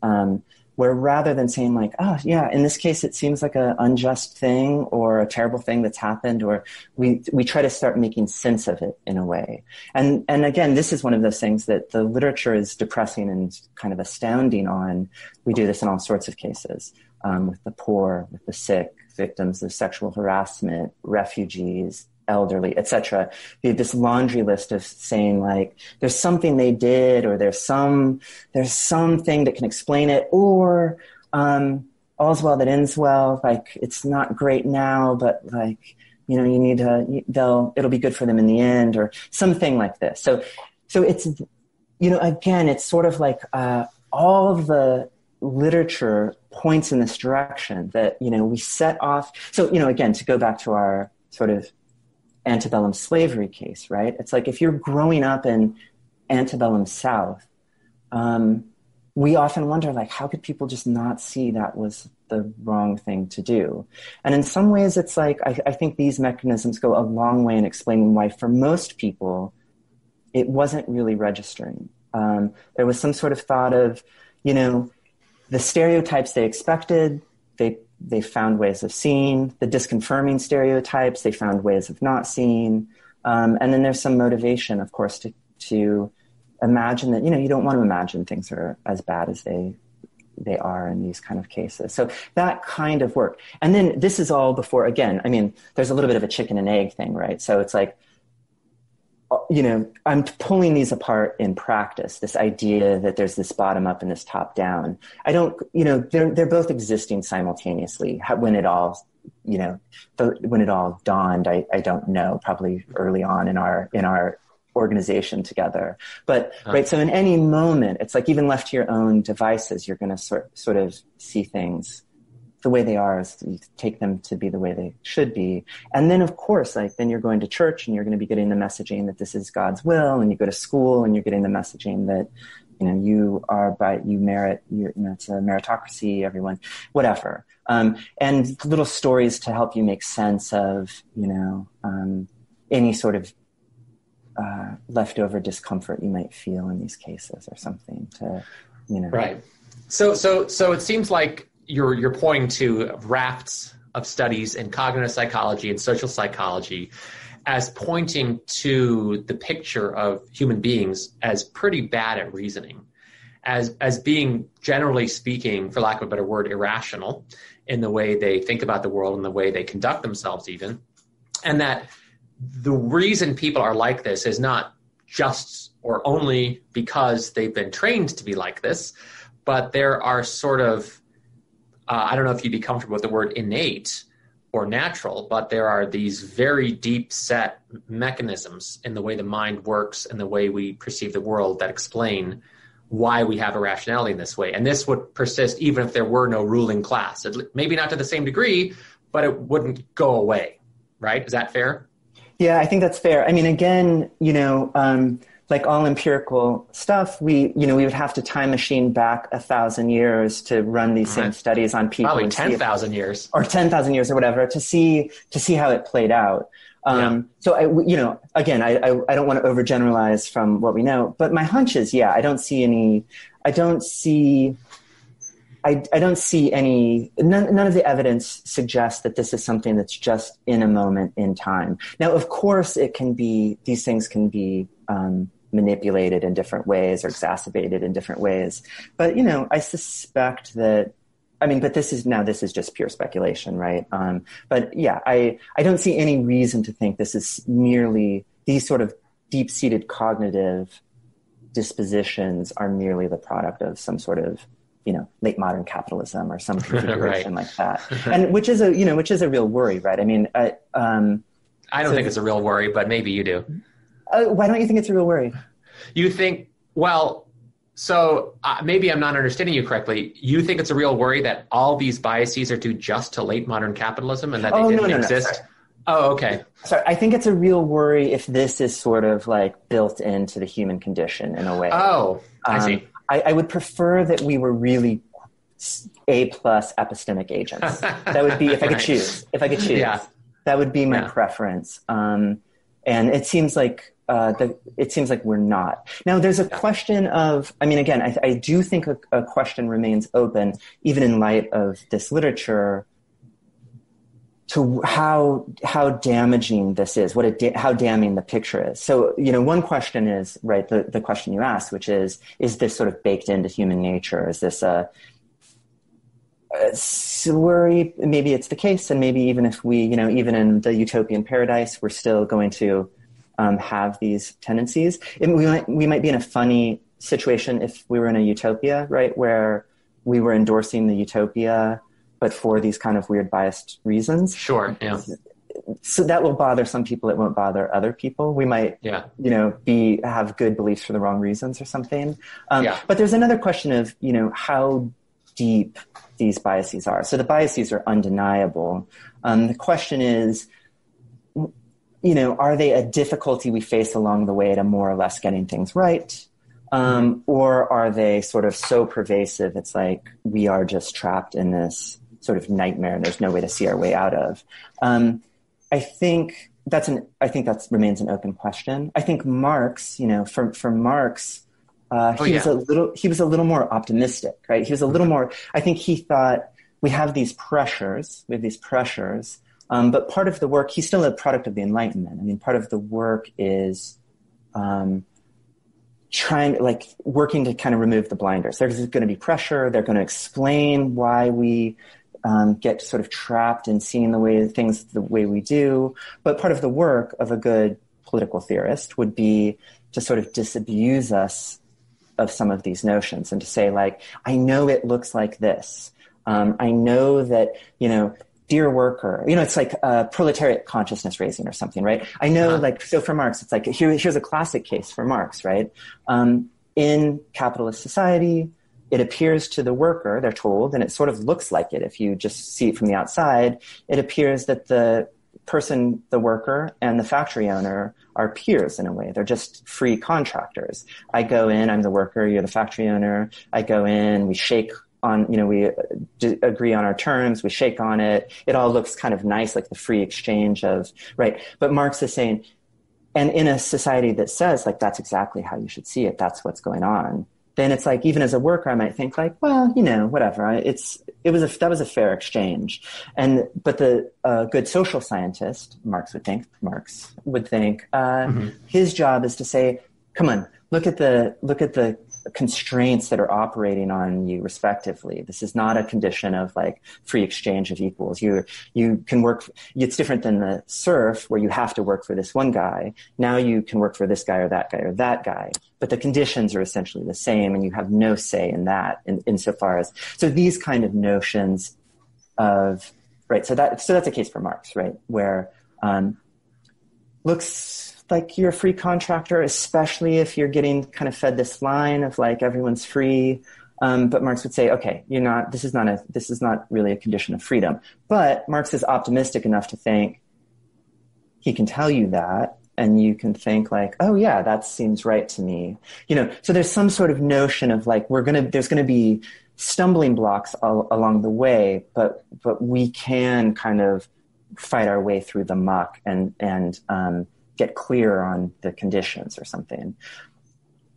where rather than saying like, oh yeah, in this case, it seems like an unjust thing or a terrible thing that's happened, or we try to start making sense of it in a way. And again, this is one of those things that the literature is depressing and kind of astounding on. We do this in all sorts of cases, with the poor, with the sick, victims of sexual harassment, refugees, elderly, etc. This laundry list of saying like, there's something they did, or there's something that can explain it, or all's well that ends well. Like, it's not great now, but like, you need to, it'll be good for them in the end, or something like this. So it's, again, it's sort of like all of the literature points in this direction that, we set off. So, again, to go back to our sort of antebellum slavery case, right? It's like if you're growing up in antebellum South, we often wonder, like, how could people just not see that was the wrong thing to do? And in some ways, it's like, I think these mechanisms go a long way in explaining why, for most people, it wasn't really registering. There was some sort of thought of, the stereotypes they expected, they found ways of seeing. The disconfirming stereotypes, they found ways of not seeing. And then there's some motivation, of course, to imagine that, you don't want to imagine things are as bad as they are in these kind of cases. So that kind of work. And then this is all before, again, there's a little bit of a chicken and egg thing, right? So it's like, I'm pulling these apart in practice, this idea that there's this bottom up and this top down. I don't, they're both existing simultaneously. When it all dawned, I don't know, probably early on in our organization together. But, right, so in any moment, it's like, even left to your own devices, you're going to sort of see things the way they are, is you take them to be the way they should be. And then, of course, like, then you're going to church and you're going to be getting the messaging that this is God's will, and you go to school and you're getting the messaging that, you merit, it's a meritocracy, everyone, whatever. And little stories to help you make sense of, any sort of leftover discomfort you might feel in these cases or something to, Right. So it seems like you're pointing to rafts of studies in cognitive psychology and social psychology as pointing to the picture of human beings as pretty bad at reasoning, as being, generally speaking, for lack of a better word, irrational in the way they think about the world and the way they conduct themselves even. And that the reason people are like this is not just or only because they've been trained to be like this, but there are sort of, I don't know if you'd be comfortable with the word innate or natural, but there are these very deep set mechanisms in the way the mind works and the way we perceive the world that explain why we have irrationality in this way. And this would persist even if there were no ruling class. Maybe not to the same degree, but it wouldn't go away, right? Is that fair? Yeah, I think that's fair. I mean, again, like all empirical stuff, we would have to time machine back 1,000 years to run these same studies on people. Probably 10,000 years. Or 10,000 years or whatever to see how it played out. So again, I don't want to overgeneralize from what we know, but my hunch is, I don't see any, none of the evidence suggests that this is something that's just in a moment in time. Now, of course, these things can be manipulated in different ways or exacerbated in different ways. But, I suspect that, but this is just pure speculation, right? But yeah, I don't see any reason to think this is merely, these sort of deep-seated cognitive dispositions are merely the product of some sort of, late modern capitalism or some configuration like that. And which is a real worry, right? I mean, I don't think it's a real worry, but maybe you do. Why don't you think it's a real worry? You think, maybe I'm not understanding you correctly. You think it's a real worry that all these biases are due just to late modern capitalism and that they didn't exist? Sorry. Oh, okay. Sorry, I think it's a real worry if this is sort of like built into the human condition in a way. Oh, I see. I would prefer that we were really A+ epistemic agents. That would be, if I could choose, that would be my preference. And it seems like we're not. Now, there's a question of, again, I do think a question remains open, even in light of this literature, to how damaging this is, how damning the picture is. So, one question is, right, the question you asked, which is this sort of baked into human nature? Is this a worry? Maybe it's the case, and maybe even if we, even in the utopian paradise, we're still going to have these tendencies. We might be in a funny situation if we were in a utopia, right, where we were endorsing the utopia, but for these kind of weird biased reasons. Sure, yeah. So that will bother some people. It won't bother other people. We might, have good beliefs for the wrong reasons or something. But there's another question of, how deep these biases are. So the biases are undeniable. The question is, are they a difficulty we face along the way to more or less getting things right? Or are they sort of so pervasive, it's like we are just trapped in this sort of nightmare and there's no way to see our way out of? I think that remains an open question. I think Marx, for Marx, he was a little more optimistic, right? He was a little more, I think he thought we have these pressures, but part of the work, he's still a product of the Enlightenment. Part of the work is working to kind of remove the blinders. There's going to be pressure. They're going to explain why we get sort of trapped in seeing things the way we do. But part of the work of a good political theorist would be to sort of disabuse us of some of these notions and to say, like, I know it looks like this. I know that, dear worker, it's like proletariat consciousness raising or something, right? I know, so for Marx, it's like, here's a classic case for Marx, right? In capitalist society, it appears to the worker, they're told, and it sort of looks like it if you just see it from the outside, it appears that the person, the worker, and the factory owner are peers in a way. They're just free contractors. I go in, I'm the worker, you're the factory owner. I go in, we shake on, we agree on our terms, we shake on it. It all looks kind of nice, like the free exchange of, right? But Marx is saying, and in a society that says, like, that's exactly how you should see it, that's what's going on, then it's like, even as a worker, I might think like, well, whatever. That was a fair exchange. But the good social scientist, Marx would think, his job is to say, come on, look at the constraints that are operating on you respectively. This is not a condition of like free exchange of equals. You can work, it's different than the serf where you have to work for this one guy. Now you can work for this guy or that guy or that guy, but the conditions are essentially the same and you have no say in that insofar as, so these kind of notions of, right. So that's a case for Marx, right? Where, looks like you're a free contractor, especially if you're getting kind of fed this line of like everyone's free. But Marx would say, okay, this is not really a condition of freedom. But Marx is optimistic enough to think he can tell you that, and you can think like, oh yeah, that seems right to me. So there's some sort of notion of like, there's gonna be stumbling blocks along the way, but we can kind of fight our way through the muck and get clear on the conditions or something.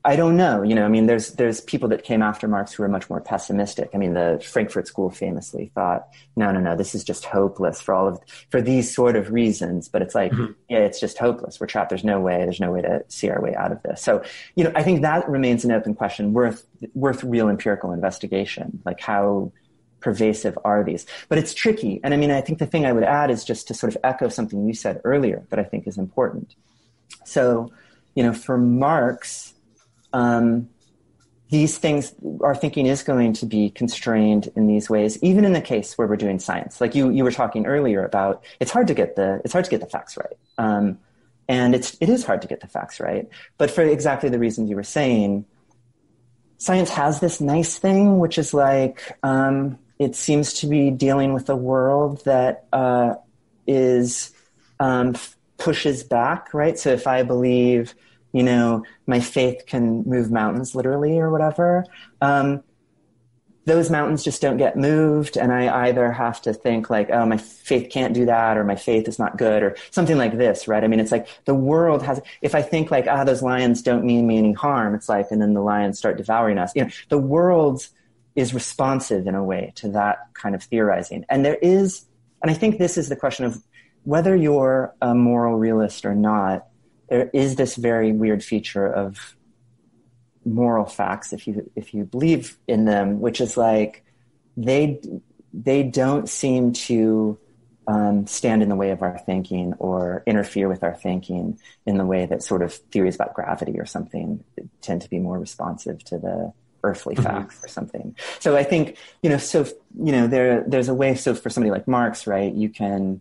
I don't know. There's people that came after Marx who were much more pessimistic. The Frankfurt School famously thought, no, this is just hopeless for these sort of reasons. But it's like, yeah, it's just hopeless. We're trapped. There's no way to see our way out of this. So, I think that remains an open question worth real empirical investigation. Like, how pervasive are these? But it's tricky. And I think the thing I would add is just to sort of echo something you said earlier that I think is important. So, for Marx, these things, our thinking is going to be constrained in these ways, even in the case where we're doing science. Like you were talking earlier about, it's hard to get the facts right. And it is hard to get the facts right. But for exactly the reasons you were saying, science has this nice thing, which is like, it seems to be dealing with a world that pushes back, right? So if I believe, my faith can move mountains literally or whatever, those mountains just don't get moved. And I either have to think like, oh, my faith can't do that, or my faith is not good, or something like this, right? It's like the world has, if I think like, those lions don't mean me any harm, it's like, and then the lions start devouring us. The world is responsive in a way to that kind of theorizing. And I think this is the question of whether you're a moral realist or not, there is this very weird feature of moral facts, if you believe in them, which is like, they don't seem to stand in the way of our thinking or interfere with our thinking in the way that sort of theories about gravity or something tend to be more responsive to the earthly facts or something. So I think, there's a way, so for somebody like Marx, right, he can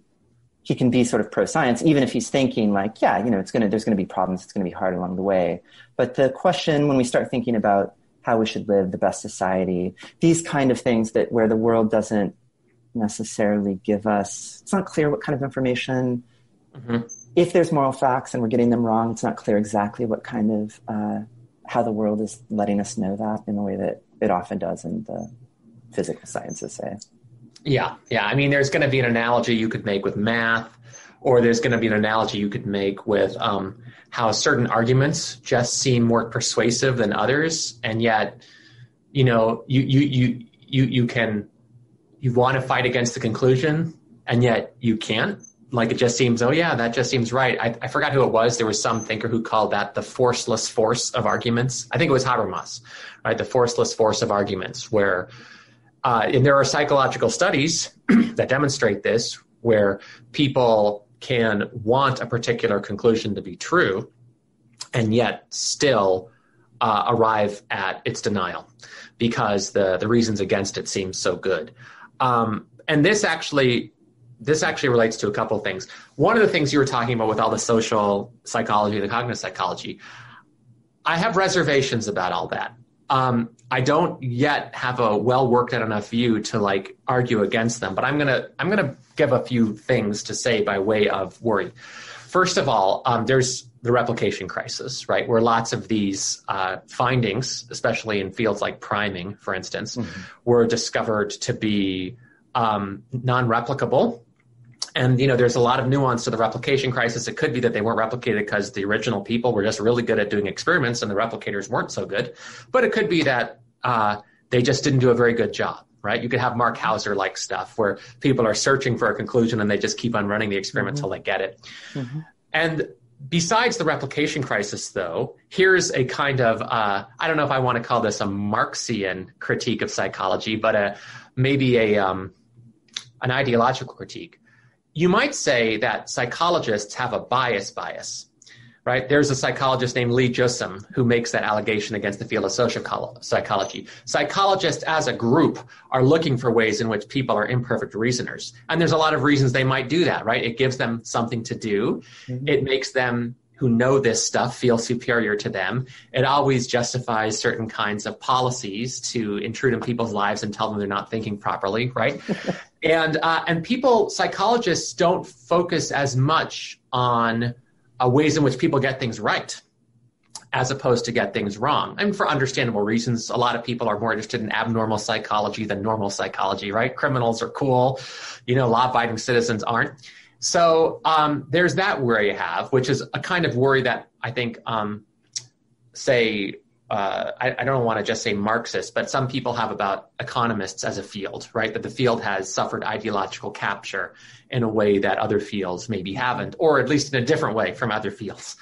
be sort of pro-science, even if he's thinking like, yeah, there's going to be problems, it's going to be hard along the way. But the question, when we start thinking about how we should live, the best society, these kind of things where the world doesn't necessarily give us, it's not clear what kind of information, if there's moral facts and we're getting them wrong, it's not clear exactly what kind of, how the world is letting us know that in the way that it often does in the physical sciences, say. Yeah. There's going to be an analogy you could make with math, or there's going to be an analogy you could make with how certain arguments just seem more persuasive than others, and yet, you want to fight against the conclusion, and yet you can't. Like, it just seems, oh yeah, that just seems right. I forgot who it was. There was some thinker who called that the forceless force of arguments. I think it was Habermas, right? The forceless force of arguments, where and there are psychological studies that demonstrate this, where people can want a particular conclusion to be true and yet still arrive at its denial because the reasons against it seem so good. And this actually relates to a couple of things. One of the things you were talking about with all the social psychology, the cognitive psychology, I have reservations about all that. I don't yet have a well worked out enough view to like argue against them, but I'm gonna give a few things to say by way of worry. First of all, there's the replication crisis, right? Where lots of these findings, especially in fields like priming, for instance, were discovered to be non-replicable. And, there's a lot of nuance to the replication crisis. It could be that they weren't replicated because the original people were just really good at doing experiments and the replicators weren't so good. But it could be that they just didn't do a very good job, right? You could have Mark Hauser-like stuff where people are searching for a conclusion and they just keep on running the experiment till they get it. And besides the replication crisis, though, here's a kind of, I don't know if I want to call this a Marxian critique of psychology, but maybe an ideological critique. You might say that psychologists have a bias, right? There's a psychologist named Lee Jussum who makes that allegation against the field of social psychology. Psychologists as a group are looking for ways in which people are imperfect reasoners. And there's a lot of reasons they might do that, right? It gives them something to do. It makes them who know this stuff feel superior to them. It always justifies certain kinds of policies to intrude in people's lives and tell them they're not thinking properly, right? And psychologists don't focus as much on ways in which people get things right as opposed to get things wrong. And for understandable reasons, a lot of people are more interested in abnormal psychology than normal psychology, right? Criminals are cool, law-abiding citizens aren't. So there's that worry you have, which is a kind of worry that I think, I don't want to just say Marxist, but some people have about economists as a field, right? That the field has suffered ideological capture in a way that other fields maybe haven't, or at least in a different way from other fields.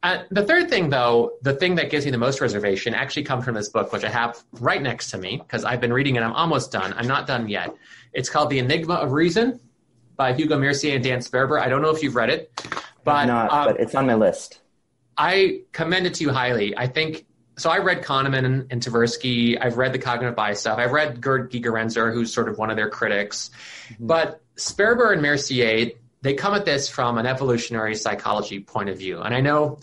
The third thing, though, the thing that gives me the most reservation actually comes from this book, which I have right next to me because I've been reading it. I'm almost done. I'm not done yet. It's called The Enigma of Reason by Hugo Mercier and Dan Sperber. I don't know if you've read it, but but it's on my list. I commend it to you highly. I think so. I read Kahneman and Tversky. I've read the cognitive bias stuff. I've read Gerd Gigerenzer, who's sort of one of their critics. But Sperber and Mercier, they come at this from an evolutionary psychology point of view. And I know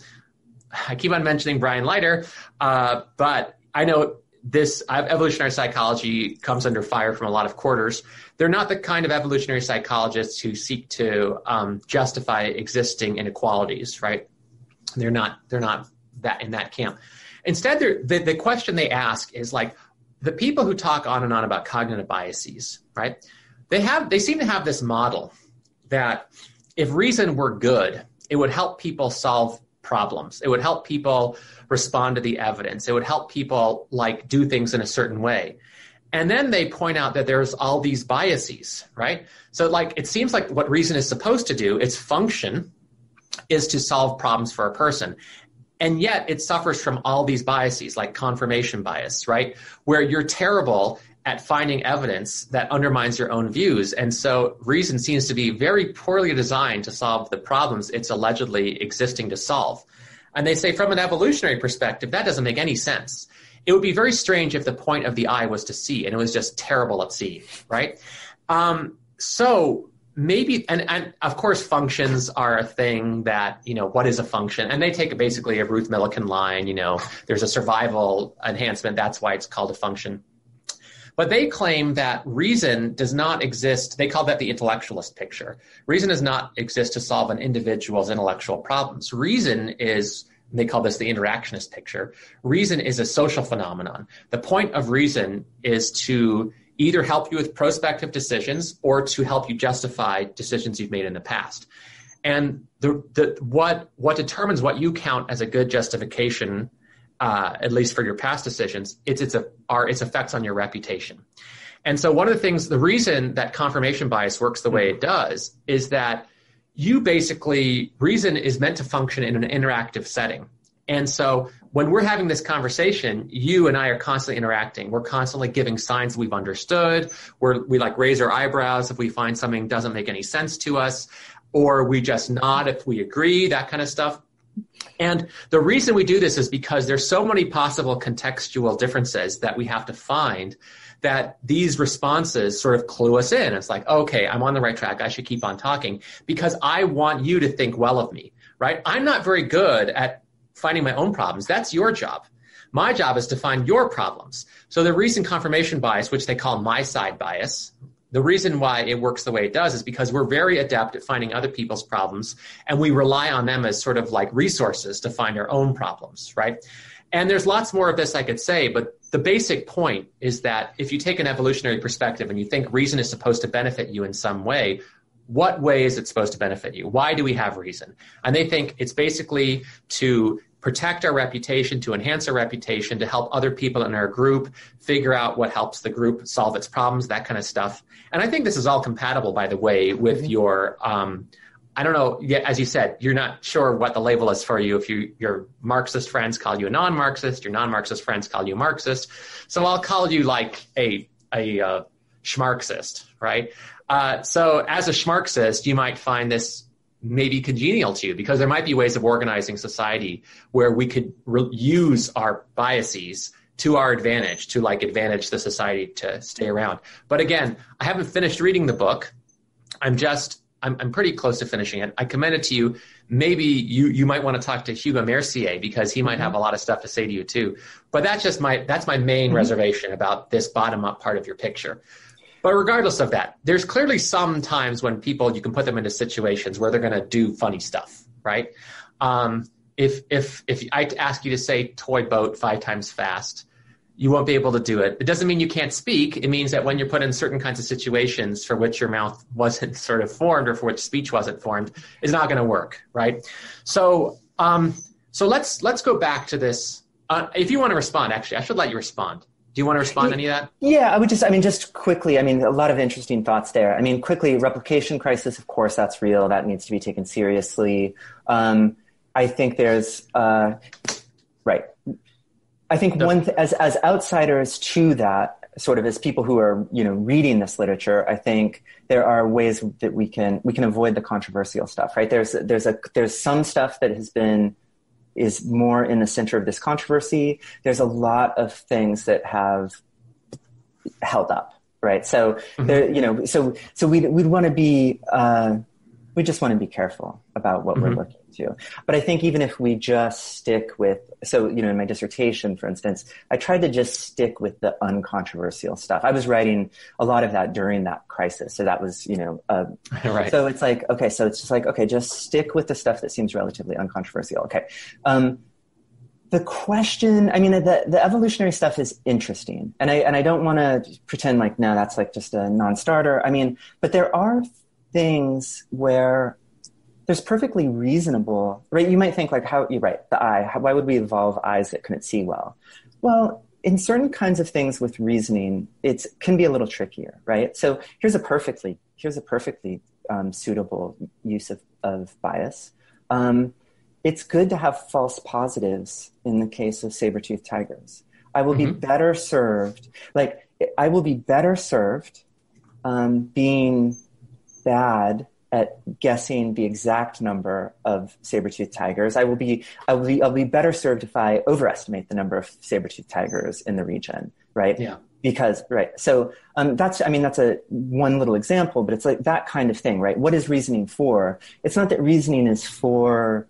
I keep on mentioning Brian Leiter, but I know this evolutionary psychology comes under fire from a lot of quarters. They're not the kind of evolutionary psychologists who seek to justify existing inequalities, right? They're not that in that camp. Instead, the question they ask is like the people who talk on and on about cognitive biases, right? They seem to have this model that if reason were good, it would help people solve problems. It would help people respond to the evidence. It would help people like do things in a certain way. And then they point out that there's all these biases, right? So like it seems like what reason is supposed to do, its function is to solve problems for a person. And yet it suffers from all these biases like confirmation bias, right? Where you're terrible at finding evidence that undermines your own views. And so reason seems to be very poorly designed to solve the problems it's allegedly existing to solve. And they say from an evolutionary perspective, that doesn't make any sense. It would be very strange if the point of the eye was to see and it was just terrible at seeing, right? So maybe, and of course functions are a thing that, what is a function? And they take basically a Ruth Millikan line, there's a survival enhancement, that's why it's called a function. But they claim that reason does not exist. They call that the intellectualist picture. Reason does not exist to solve an individual's intellectual problems. Reason is, they call this the interactionist picture. Reason is a social phenomenon. The point of reason is to either help you with prospective decisions or to help you justify decisions you've made in the past. And what determines what you count as a good justification, at least for your past decisions, are its effects on your reputation. And so one of the things, the reason that confirmation bias works the way it does is that reason is meant to function in an interactive setting. And so when we're having this conversation, you and I are constantly interacting. We're constantly giving signs we've understood. We like raise our eyebrows if we find something doesn't make any sense to us, or we just nod if we agree, that kind of stuff. And the reason we do this is because there's so many possible contextual differences that we have to find that these responses sort of clue us in. It's like, okay, I'm on the right track. I should keep on talking because I want you to think well of me, right? I'm not very good at finding my own problems. That's your job. My job is to find your problems. So the recent confirmation bias, which they call my side bias, the reason why it works the way it does is because we're very adept at finding other people's problems, and we rely on them as sort of like resources to find our own problems, right? And there's lots more of this I could say, but the basic point is that if you take an evolutionary perspective and you think reason is supposed to benefit you in some way, what way is it supposed to benefit you? Why do we have reason? And they think it's basically to protect our reputation, to enhance our reputation, to help other people in our group figure out what helps the group solve its problems, that kind of stuff. And I think this is all compatible, by the way, with your, I don't know, as you said, you're not sure what the label is for you. If your Marxist friends call you a non-Marxist, your non-Marxist friends call you a Marxist. So I'll call you like a schmarxist, right? So as a schmarxist, you might find this maybe congenial to you, because there might be ways of organizing society where we could use our biases to our advantage, to like advantage the society to stay around. But again, I haven't finished reading the book. I'm pretty close to finishing it. I commend it to you. Maybe you might want to talk to Hugo Mercier, because he might have a lot of stuff to say to you too. But that's my main reservation about this bottom up part of your picture. But regardless of that, there's clearly some times when you can put them into situations where they're going to do funny stuff, right? If I ask you to say toy boat 5 times fast, you won't be able to do it. It doesn't mean you can't speak. It means that when you're put in certain kinds of situations for which your mouth wasn't sort of formed, or for which speech wasn't formed, it's not going to work, right? So let's go back to this. If you want to respond, actually, I should let you respond. Do you want to respond to any of that? Yeah, just quickly, a lot of interesting thoughts there. Quickly, replication crisis, of course, that's real. That needs to be taken seriously. I think there's, right. I think as outsiders to that, sort of as people who are, reading this literature, I think there are ways that we can avoid the controversial stuff, right? There's some stuff that is more in the center of this controversy. There's a lot of things that have held up, right? So we'd want to be, we just want to be careful about what we're looking to. But I think even if we just stick with, in my dissertation, for instance, I tried to just stick with the uncontroversial stuff. I was writing a lot of that during that crisis. So that was, right. So it's like, okay, so it's just like, okay, just stick with the stuff that seems relatively uncontroversial. Okay. The question, the evolutionary stuff is interesting. And I don't want to pretend like, no, that's like just a non-starter. But there are things where there's perfectly reasonable, right? You might think like, you're right, the eye, why would we evolve eyes that couldn't see well? Well, in certain kinds of things with reasoning, it can be a little trickier, right? So here's a perfectly suitable use of bias. It's good to have false positives in the case of saber-toothed tigers. I will be better served, being bad at guessing the exact number of saber-toothed tigers. I'll be better served if I overestimate the number of saber-toothed tigers in the region, right? Yeah. Because, right. So that's a one little example, but it's like that kind of thing, right? What is reasoning for? It's not that reasoning is for.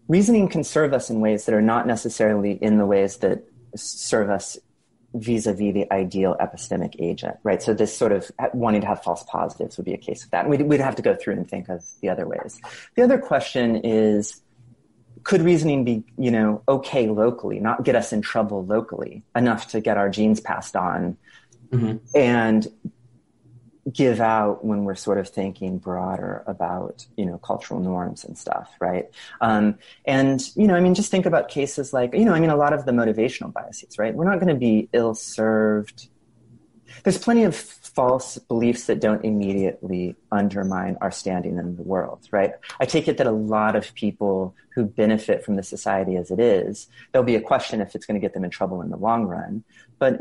Reasoning can serve us in ways that are not necessarily in the ways that serve us vis-a-vis the ideal epistemic agent, right? So this sort of wanting to have false positives would be a case of that. And we'd have to go through and think of the other ways. The other question is, could reasoning be, okay locally, not get us in trouble locally, enough to get our genes passed on and give out when we're sort of thinking broader about, cultural norms and stuff, right? Just think about cases like, a lot of the motivational biases, right? We're not going to be ill-served. There's plenty of false beliefs that don't immediately undermine our standing in the world, right? I take it that a lot of people who benefit from the society as it is, there'll be a question if it's going to get them in trouble in the long run. But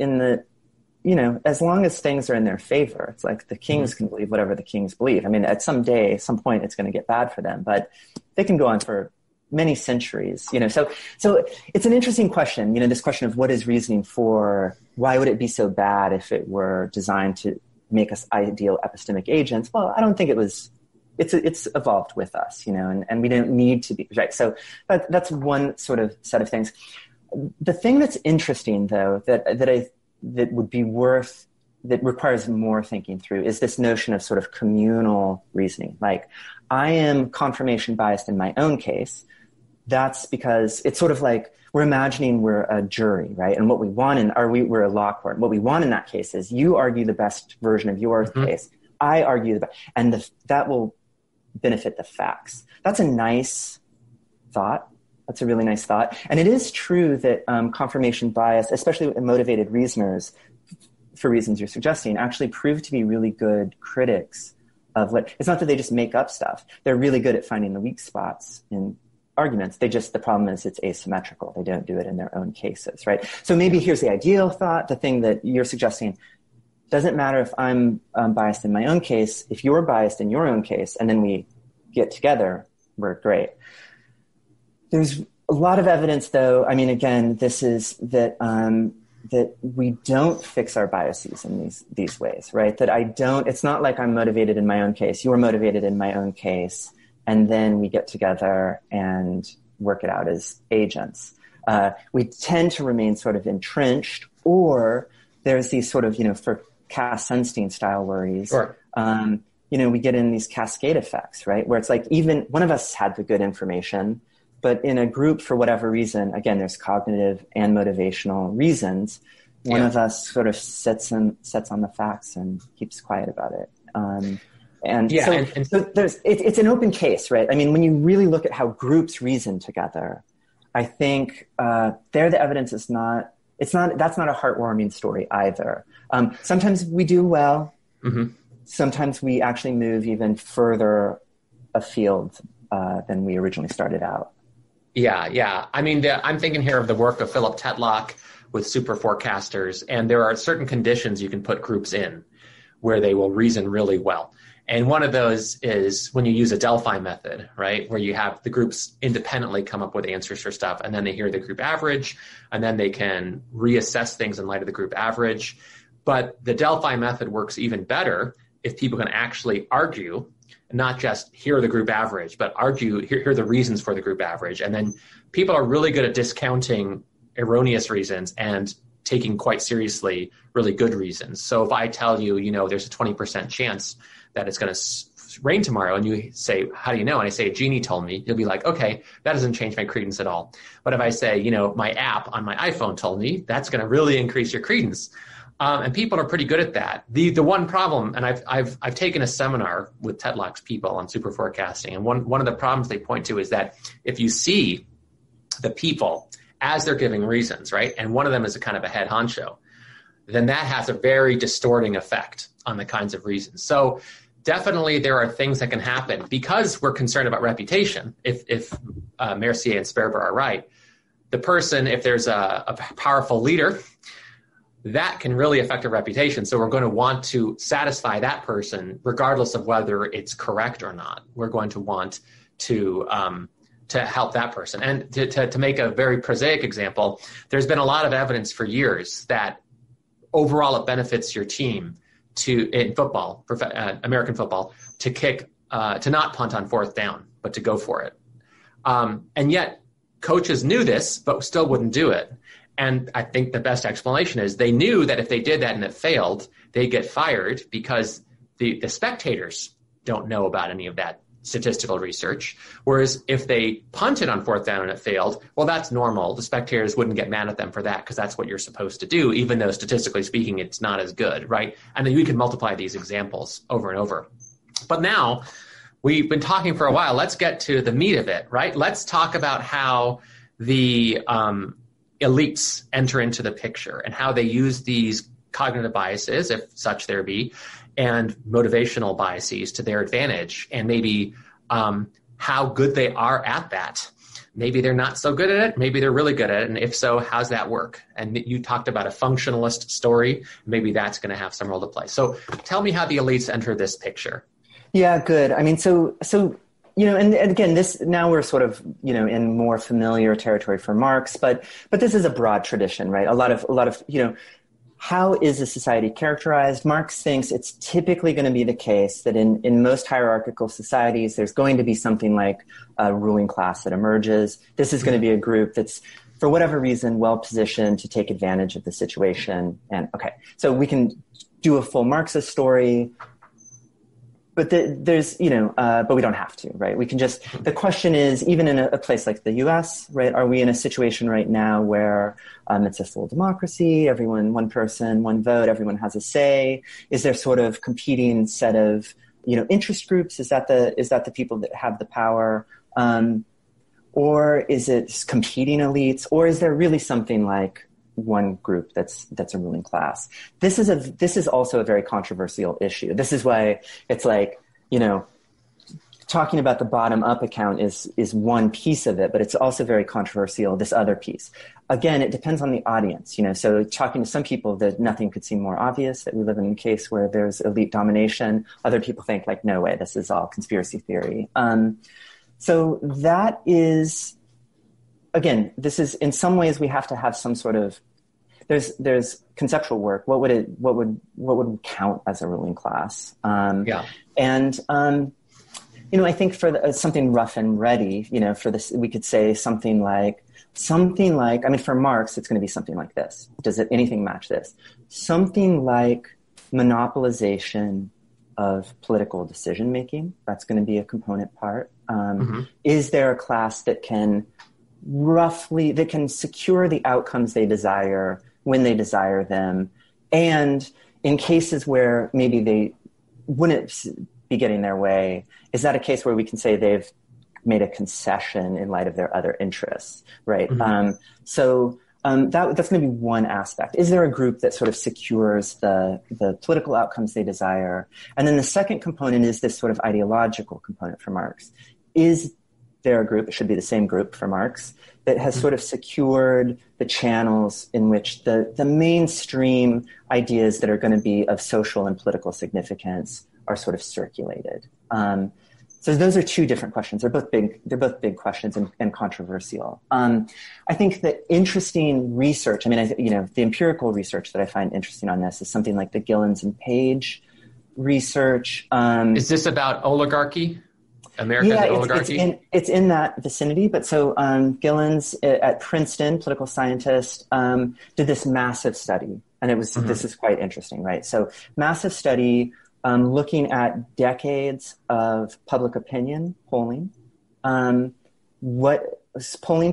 as long as things are in their favor, it's like the kings can believe whatever the kings believe. At some point, it's going to get bad for them, but they can go on for many centuries, So it's an interesting question, this question of what is reasoning for? Why would it be so bad if it were designed to make us ideal epistemic agents? Well, I don't think it was it's evolved with us, and we don't need to be, right? So that's one sort of set of things. The thing that's interesting, though, that requires more thinking through is this notion of sort of communal reasoning. Like, I am confirmation biased in my own case. That's because it's sort of like we're imagining we're a jury, right? And what we want we're a law court. What we want in that case is you argue the best version of your case. I argue the best, and that will benefit the facts. That's a nice thought. That's a really nice thought. And it is true that confirmation bias, especially motivated reasoners, for reasons you're suggesting, actually prove to be really good critics of it's not that they just make up stuff. They're really good at finding the weak spots in arguments. The problem is it's asymmetrical. They don't do it in their own cases, right? So maybe here's the ideal thought, the thing that you're suggesting. Doesn't matter if I'm biased in my own case. If you're biased in your own case, and then we get together, we're great. There's a lot of evidence, though. I mean, again, this is that we don't fix our biases in these ways, right? It's not like I'm motivated in my own case. You're motivated in my own case. And then we get together and work it out as agents. We tend to remain sort of entrenched, or there's these sort of, for Cass Sunstein style worries. Sure. We get in these cascade effects, right? Where it's like even one of us had the good information, but in a group, for whatever reason, again, there's cognitive and motivational reasons. One of us sort of sets on the facts and keeps quiet about it. So it's an open case, right? I mean, when you really look at how groups reason together, I think there the evidence is that's not a heartwarming story either. Sometimes we do well. Mm-hmm. Sometimes we actually move even further afield than we originally started out. Yeah. I mean, I'm thinking here of the work of Philip Tetlock with super forecasters, and there are certain conditions you can put groups in where they will reason really well. And one of those is when you use a Delphi method, right? Where you have the groups independently come up with answers for stuff, and then they hear the group average, and then they can reassess things in light of the group average. But the Delphi method works even better if people can actually argue, not just hear the group average, but argue, hear the reasons for the group average. And then people are really good at discounting erroneous reasons and taking quite seriously really good reasons. So if I tell you, there's a 20% chance that it's going to rain tomorrow, and you say, how do you know? And I say, a genie told me, you'll be like, okay, that doesn't change my credence at all. But if I say, my app on my iPhone told me, that's going to really increase your credence. And people are pretty good at that. The one problem, and I've taken a seminar with Tetlock's people on super forecasting, and one of the problems they point to is that if you see the people as they're giving reasons, right, and one of them is a kind of a head honcho, then that has a very distorting effect on the kinds of reasons. So definitely there are things that can happen because we're concerned about reputation. If Mercier and Sperber are right, the person, if there's a powerful leader, that can really affect a reputation. So we're going to want to satisfy that person regardless of whether it's correct or not. We're going to want to help that person. And to make a very prosaic example, there's been a lot of evidence for years that overall it benefits your team in football, American football, to not punt on fourth down, but to go for it. And yet coaches knew this, but still wouldn't do it. And I think the best explanation is they knew that if they did that and it failed, they'd get fired because the spectators don't know about any of that statistical research. Whereas if they punted on fourth down and it failed, well, that's normal. The spectators wouldn't get mad at them for that because that's what you're supposed to do, even though statistically speaking, it's not as good, right? And then we can multiply these examples over and over. But now we've been talking for a while. Let's get to the meat of it, right? Let's talk about how the elites enter into the picture and how they use these cognitive biases, if such there be, and motivational biases to their advantage, and maybe how good they are at that. Maybe they're not so good at it. Maybe they're really good at it. And if so, how's that work? And you talked about a functionalist story. Maybe that's going to have some role to play. So tell me how the elites enter this picture. Yeah, good. I mean, so and again, this now we're sort of, in more familiar territory for Marx, but this is a broad tradition, right? A lot of how is a society characterized? Marx thinks it's typically going to be the case that in most hierarchical societies, there's going to be something like a ruling class that emerges. This is going to be a group that's, for whatever reason, well-positioned to take advantage of the situation. And okay, so we can do a full Marxist story, but but we don't have to, right? We can just, the question is, even in a place like the US, right, are we in a situation right now where it's a full democracy, everyone, one person, one vote, everyone has a say? Is there sort of competing set of, interest groups? Is that the people that have the power? Or is it competing elites? Or is there really something like one group that's a ruling class? This is also a very controversial issue. This is why it's like, talking about the bottom up account is one piece of it, but it's also very controversial, this other piece. Again, it depends on the audience, so talking to some people that nothing could seem more obvious, that we live in a case where there's elite domination. Other people think like, no way, this is all conspiracy theory. So that is, again, this is, in some ways we have to have some sort of, there's conceptual work. What would count as a ruling class? And I think for something rough and ready, for this, we could say something like, for Marx, it's going to be something like this. Does anything match this? Something like monopolization of political decision making. That's going to be a component part. Is there a class that can secure the outcomes they desire when they desire them? And in cases where maybe they wouldn't be getting their way, is that a case where we can say they've made a concession in light of their other interests, right? That's going to be one aspect. Is there a group that sort of secures the political outcomes they desire? And then the second component is this sort of ideological component for Marx. Is there a group, it should be the same group for Marx, that has sort of secured the channels in which the mainstream ideas that are going to be of social and political significance are sort of circulated? So those are two different questions. They're both big questions and controversial. I think that interesting research, the empirical research that I find interesting on this is something like the Gillens and Page research. Is this about oligarchy? America's oligarchy? It's in that vicinity. But so Gillens at Princeton, political scientist, did this massive study. And this is quite interesting, right? So massive study looking at decades of public opinion polling, polling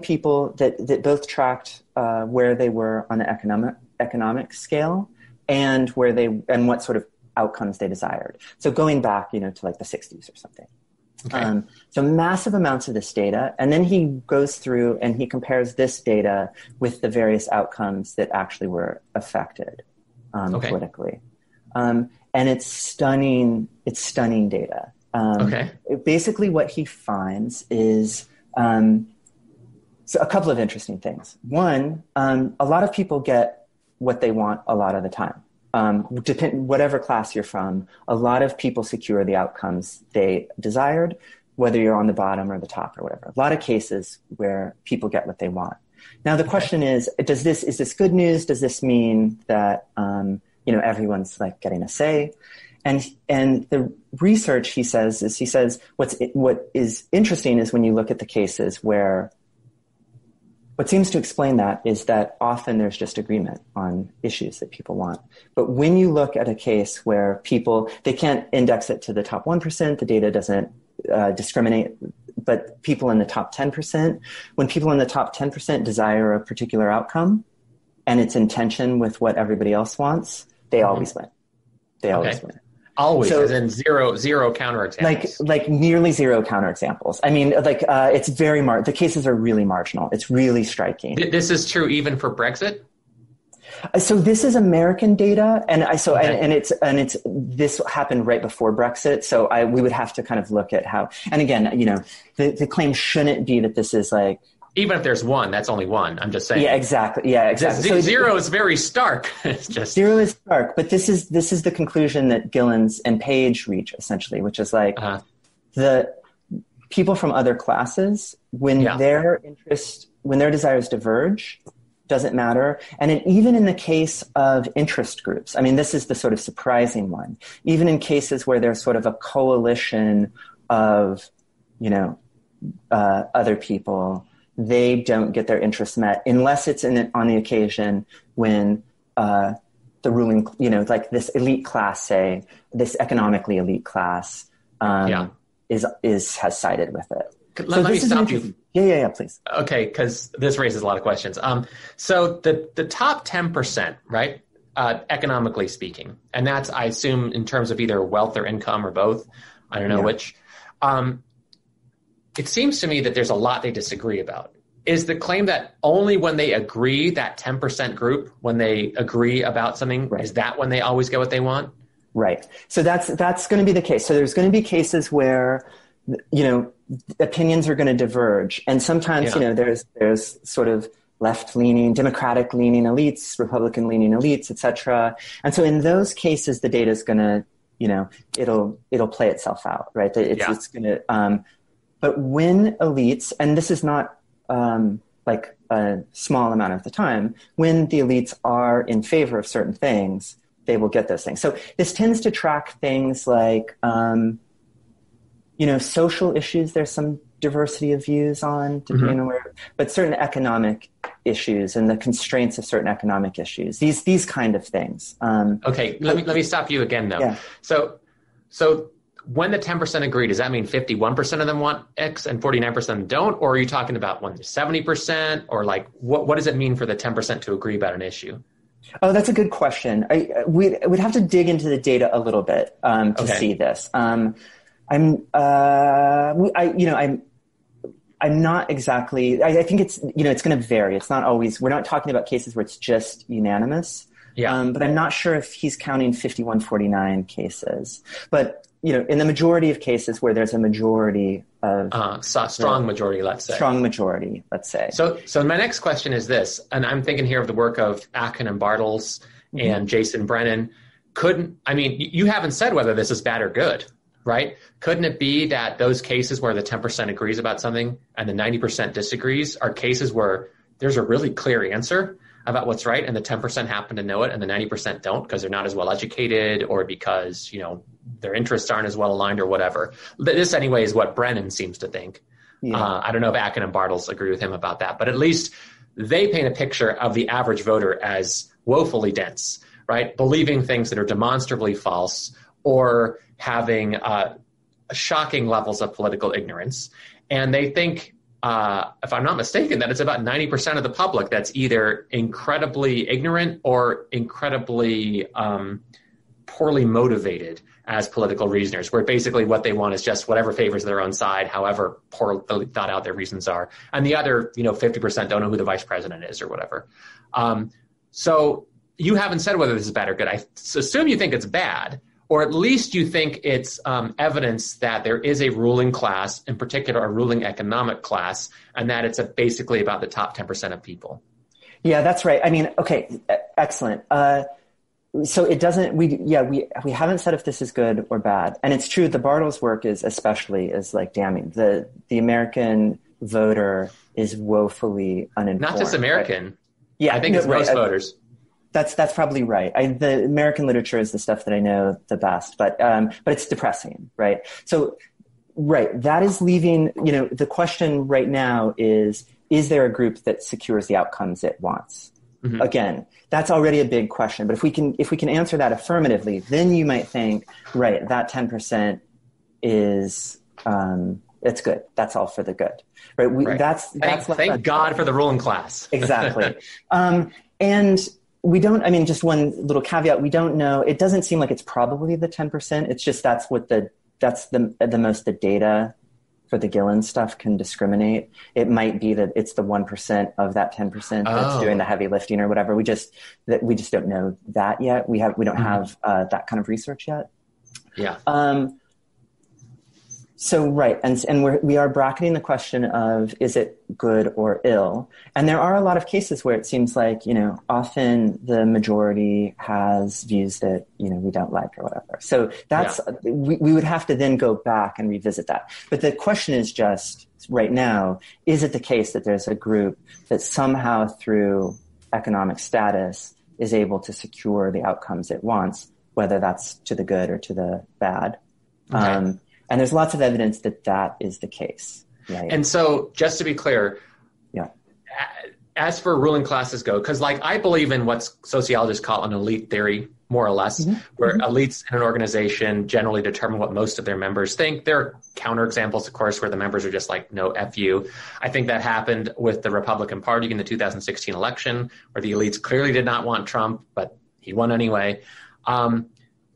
people that both tracked where they were on the economic scale and what sort of outcomes they desired. So going back, to like the 60s or something. Okay. So massive amounts of this data, and then he goes through and he compares this data with the various outcomes that actually were affected politically. And it's stunning data. Basically what he finds is so a couple of interesting things. One, a lot of people get what they want a lot of the time. Whatever class you're from, a lot of people secure the outcomes they desired, whether you're on the bottom or the top or whatever. A lot of cases where people get what they want. Now the question is this good news? Does this mean that everyone's like getting a say? And the research he says what is interesting is when you look at the cases where what seems to explain that is that often there's just agreement on issues that people want. But when you look at a case where they can't index it to the top 1%, the data doesn't discriminate, but people in the top 10%, when people in the top 10% desire a particular outcome and it's in tension with what everybody else wants, they always win. They always win. Always, so, as in zero counterexamples. Like nearly zero counterexamples. It's very the cases are really marginal. It's really striking. This is true even for Brexit? So this is American data, this happened right before Brexit. So we would have to kind of look at how. And again, the claim shouldn't be that this is like. Even if there's one, that's only one. I'm just saying. Yeah, exactly. So zero is very stark. It's just zero is stark, but this is the conclusion that Gillens and Page reach essentially, which is like the people from other classes when their desires diverge, doesn't matter. And even in the case of interest groups, I mean, this is the sort of surprising one, even in cases where there's sort of a coalition of, other people, they don't get their interests met unless it's on the occasion when the ruling, like this elite class, say, this economically elite class has sided with it. Let me stop you. Yeah, please. Okay, because this raises a lot of questions. So the top 10%, right, economically speaking, and that's, I assume, in terms of either wealth or income or both, I don't know which, it seems to me that there's a lot they disagree about. Is the claim that only when they agree, that 10% group, when they agree about something, is that when they always get what they want? Right. So that's going to be the case. So there's going to be cases where, opinions are going to diverge. And sometimes, there's sort of left-leaning, Democratic-leaning elites, Republican-leaning elites, et cetera. And so in those cases, the data is going to, it'll play itself out, right? It's going to, but when elites, and this is not like a small amount of the time, when the elites are in favor of certain things, they will get those things. So this tends to track things like, social issues. There's some diversity of views on, but certain economic issues and the constraints of certain economic issues, these kind of things. Okay, let me stop you again though. Yeah. So when the 10% agree, does that mean 51% of them want X and 49% of them don't? Or are you talking about 70%? Or like, what does it mean for the 10% to agree about an issue? Oh, that's a good question. We'd have to dig into the data a little bit to see this. I'm not exactly. I think it's it's going to vary. It's not always. We're not talking about cases where it's just unanimous. Yeah. But I'm not sure if he's counting 51-49 cases. But in the majority of cases where there's a majority of strong majority, let's say. Strong majority, let's say. So my next question is this, and I'm thinking here of the work of Akin and Bartels and Jason Brennan. You haven't said whether this is bad or good, right? Couldn't it be that those cases where the 10% agrees about something and the 90% disagrees are cases where there's a really clear answer about what's right, and the 10% happen to know it and the 90% don't because they're not as well educated or because, their interests aren't as well aligned or whatever. This anyway is what Brennan seems to think. Yeah. I don't know if Akin and Bartels agree with him about that, but at least they paint a picture of the average voter as woefully dense, right? Believing things that are demonstrably false or having shocking levels of political ignorance. And they think, if I'm not mistaken, that it's about 90% of the public that's either incredibly ignorant or incredibly poorly motivated as political reasoners, where basically what they want is just whatever favors their own side, however poorly thought out their reasons are. And the other, 50% don't know who the vice president is or whatever. So you haven't said whether this is bad or good. I assume you think it's bad, or at least you think it's evidence that there is a ruling class, in particular a ruling economic class, and that it's basically about the top 10% of people. Yeah, that's right. Okay, excellent. So it doesn't, we haven't said if this is good or bad. And it's true, the Bartels work is like damning. The American voter is woefully uninformed. Not just American. Right? Yeah. I think it's most voters. That's probably right. The American literature is the stuff that I know the best, but it's depressing, right? So, right, that is leaving, the question right now is there a group that secures the outcomes it wants? Mm-hmm. Again, that's already a big question. But if we can answer that affirmatively, then you might think, right, that 10% is it's good. That's all for the good, right? Right. Thank God for the ruling class. Exactly. And we don't. Just one little caveat: we don't know. It doesn't seem like it's probably the 10%. It's just that's the most the data for the Gillen stuff can discriminate. It might be that it's the 1% of that 10% that's doing the heavy lifting or whatever. We just don't know that yet. We don't have that kind of research yet. Yeah. So right, and we are bracketing the question of is it good or ill, and there are a lot of cases where it seems like often the majority has views that we don't like or whatever. So that's we would have to then go back and revisit that. But the question is just right now: is it the case that there's a group that somehow through economic status is able to secure the outcomes it wants, whether that's to the good or to the bad. Okay. And there's lots of evidence that that is the case. Right? And so, just to be clear, yeah. As for ruling classes go, because like I believe in what sociologists call an elite theory, more or less, where elites in an organization generally determine what most of their members think. There are counterexamples, of course, where the members are just like, no, F you. I think that happened with the Republican Party in the 2016 election, where the elites clearly did not want Trump, but he won anyway.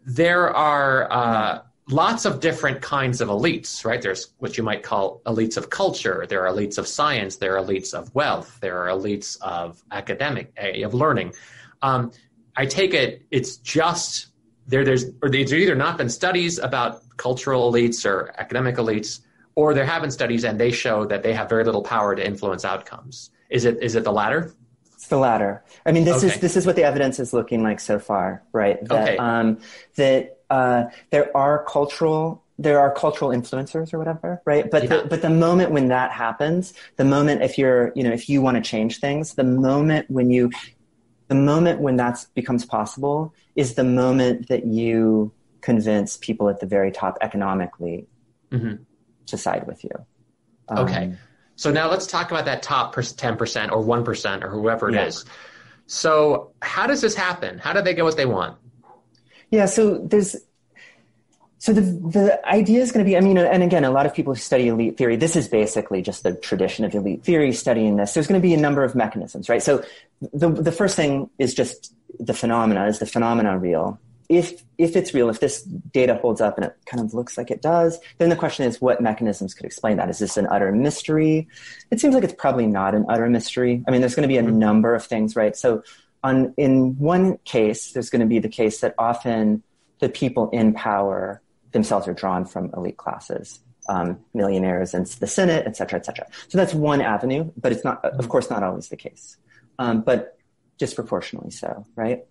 There are lots of different kinds of elites, right? There's what you might call elites of culture. There are elites of science. There are elites of wealth. There are elites of of learning. I take it it's just there's either not been studies about cultural elites or academic elites, or there have been studies and they show that they have very little power to influence outcomes. Is it the latter? It's the latter. I mean, this is what the evidence is looking like so far, right? That, there are cultural influencers or whatever, right? But the moment when that happens, the moment if you want to change things, the moment when that becomes possible is the moment that you convince people at the very top economically to side with you. Okay. So now let's talk about that top 10% or 1% or whoever it is. So how does this happen? How do they get what they want? Yeah, so the idea is going to be, I mean, and again, a lot of people who study elite theory, this is basically just the tradition of elite theory studying this. There's going to be a number of mechanisms, right? So the first thing is just the phenomena. Is the phenomena real? If it's real, if this data holds up and it kind of looks like it does, then the question is what mechanisms could explain that? Is this an utter mystery? It seems like it's probably not an utter mystery. I mean, there's going to be a number of things, right? So in one case, there's going to be the case that often the people in power themselves are drawn from elite classes, millionaires and the Senate, et cetera, et cetera. So that's one avenue, but it's not, of course, not always the case, but disproportionately so, right?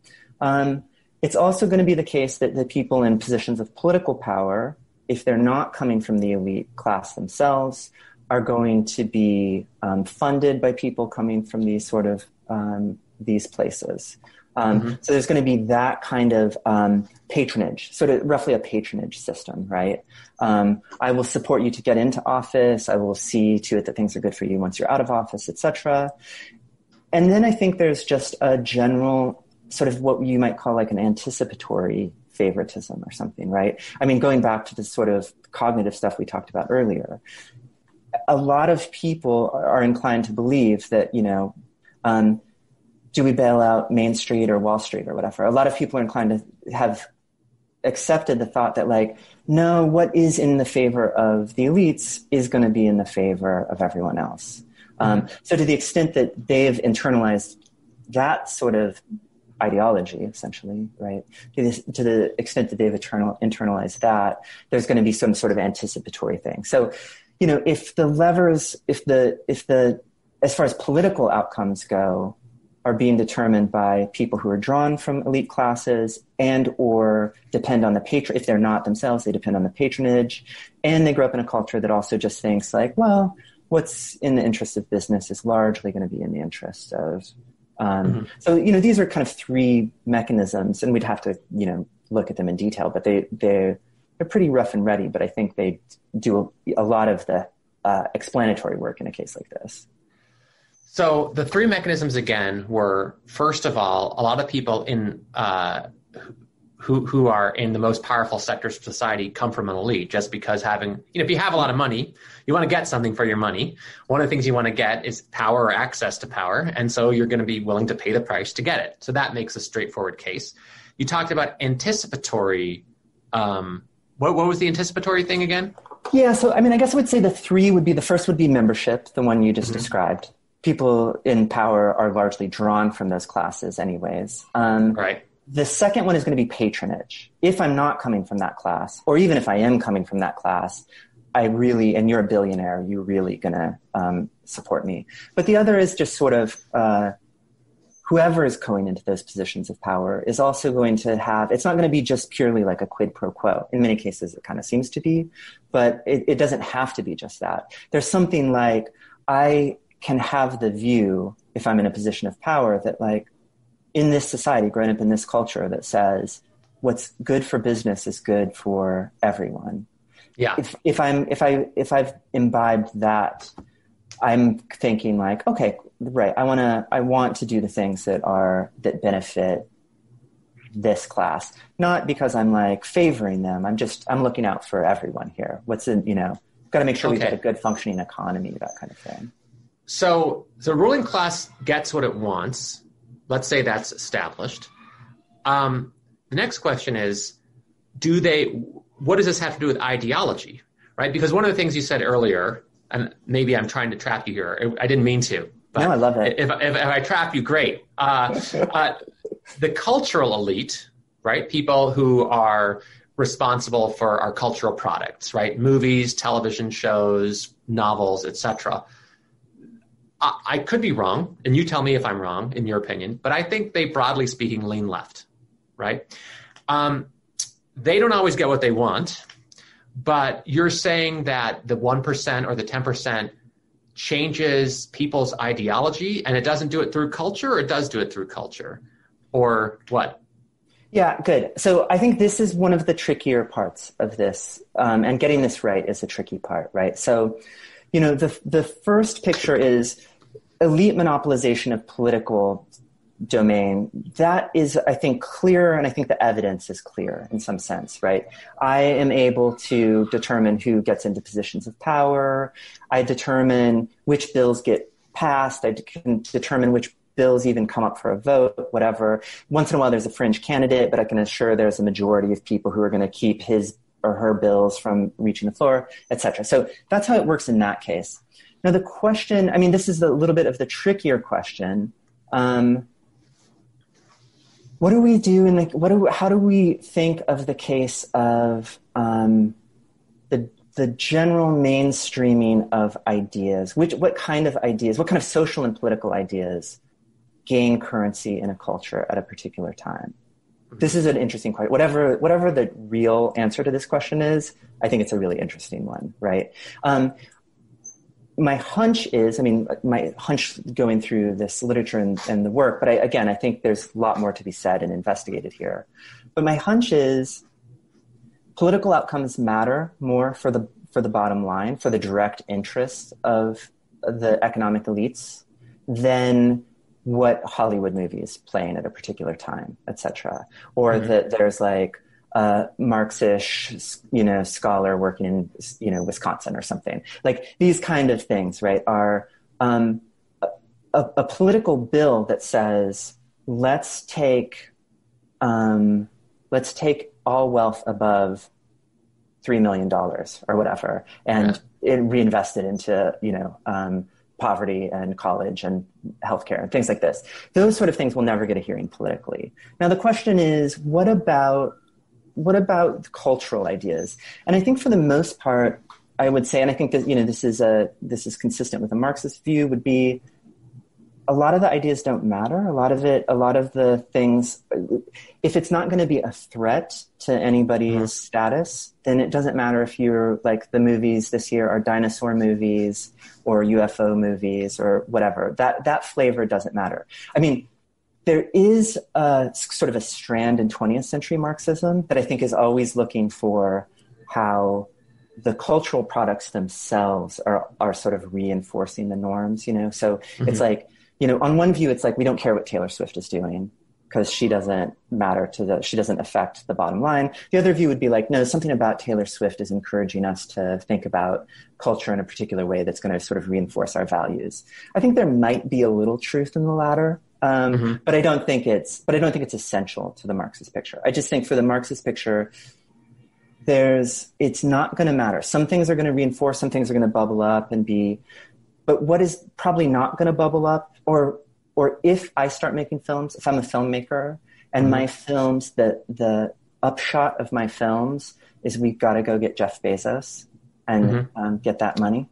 It's also going to be the case that the people in positions of political power, if they're not coming from the elite class themselves, are going to be funded by people coming from these sort of these places. So there's going to be that kind of patronage, sort of roughly a patronage system, right? I will support you to get into office. I will see to it that things are good for you once you're out of office, et cetera. And then I think there's just a general sort of what you might call like an anticipatory favoritism or something, right? I mean, going back to the sort of cognitive stuff we talked about earlier, a lot of people are inclined to believe that, do we bail out Main Street or Wall Street or whatever? A lot of people are inclined to have accepted the thought that like, no, what is in the favor of the elites is going to be in the favor of everyone else. So to the extent that they've internalized that sort of ideology, essentially, right? To the extent that they've internalized that, there's going to be some sort of anticipatory thing. So, if the levers, as far as political outcomes go, are being determined by people who are drawn from elite classes and or depend on if they're not themselves, they depend on the patronage, and they grow up in a culture that also just thinks like, well, what's in the interest of business is largely going to be in the interest of So, these are kind of three mechanisms, and we'd have to, look at them in detail, but they're pretty rough and ready, but I think they do a lot of the explanatory work in a case like this. So the three mechanisms, again, were, first of all, a lot of people in who are in the most powerful sectors of society come from an elite, just because if you have a lot of money, you want to get something for your money. One of the things you want to get is power or access to power. And so you're going to be willing to pay the price to get it. So that makes a straightforward case. You talked about anticipatory. What was the anticipatory thing again? Yeah. So, I guess I would say the three would be, the first would be membership, the one you just described. People in power are largely drawn from those classes anyways. Right. The second one is going to be patronage. If I'm not coming from that class, or even if I am coming from that class, and you're a billionaire, you're really going to support me. But the other is just sort of whoever is going into those positions of power is also going to have, it's not going to be just purely like a quid pro quo. In many cases, it kind of seems to be, but it doesn't have to be just that. There's something like, I can have the view if I'm in a position of power, that like in this society, growing up in this culture that says what's good for business is good for everyone. Yeah. If I've imbibed that, I'm thinking like, okay, right. I want to do the things that benefit this class, not because I'm like favoring them. I'm looking out for everyone here. Got to make sure we've got a good functioning economy, that kind of thing. So the ruling class gets what it wants. Let's say that's established. The next question is, what does this have to do with ideology, right? Because one of the things you said earlier, and maybe I'm trying to trap you here. I didn't mean to. But no, I love it. If I trap you, great. The cultural elite, right? People who are responsible for our cultural products, right? Movies, television shows, novels, etc. I could be wrong, and you tell me if I'm wrong, in your opinion, but I think they, broadly speaking, lean left, right? They don't always get what they want, but you're saying that the 1% or the 10% changes people's ideology, and it doesn't do it through culture, or it does do it through culture, or what? Yeah, good. So I think this is one of the trickier parts of this, and getting this right is a tricky part, right? So, the first picture is elite monopolization of political domain. That is, I think, clear, and I think the evidence is clear in some sense, right? I am able to determine who gets into positions of power. I determine which bills get passed. I can determine which bills even come up for a vote, whatever. Once in a while, there's a fringe candidate, but I can assure there's a majority of people who are going to keep his or her bills from reaching the floor, et cetera. So that's how it works in that case. Now, the question, this is a little bit of the trickier question. What do we do how do we think of the case of the general mainstreaming of ideas? What kind of ideas, what kind of social and political ideas gain currency in a culture at a particular time? This is an interesting question. Whatever the real answer to this question is, I think it's a really interesting one, right? My hunch is, my hunch going through this literature and the work, but I think there's a lot more to be said and investigated here. But my hunch is political outcomes matter more for the bottom line, for the direct interests of the economic elites than what Hollywood movies playing at a particular time, et cetera. Or that there's like a Marxish, scholar working in, Wisconsin or something. Like these kind of things, right, are a political bill that says, let's take all wealth above $3 million or whatever, and reinvest it into, poverty and college and healthcare and things like this. Those sort of things will never get a hearing politically. Now, the question is, what about cultural ideas? And I think for the most part, I would say, and I think that, this is consistent with a Marxist view, would be a lot of the ideas don't matter. A lot of the things, if it's not going to be a threat to anybody's status, then it doesn't matter if you're like the movies this year are dinosaur movies or UFO movies or whatever. That flavor doesn't matter. There is a sort of a strand in 20th century Marxism that I think is always looking for how the cultural products themselves are sort of reinforcing the norms, So it's like, on one view, it's like, we don't care what Taylor Swift is doing because she doesn't she doesn't affect the bottom line. The other view would be like, no, something about Taylor Swift is encouraging us to think about culture in a particular way that's going to sort of reinforce our values. I think there might be a little truth in the latter. But I don't think it's essential to the Marxist picture. I just think for the Marxist picture, it's not going to matter. Some things are going to reinforce, some things are going to bubble up but what is probably not going to bubble up, or if I start making films, if I'm a filmmaker and my films, the upshot of my films is we've got to go get Jeff Bezos and get that money.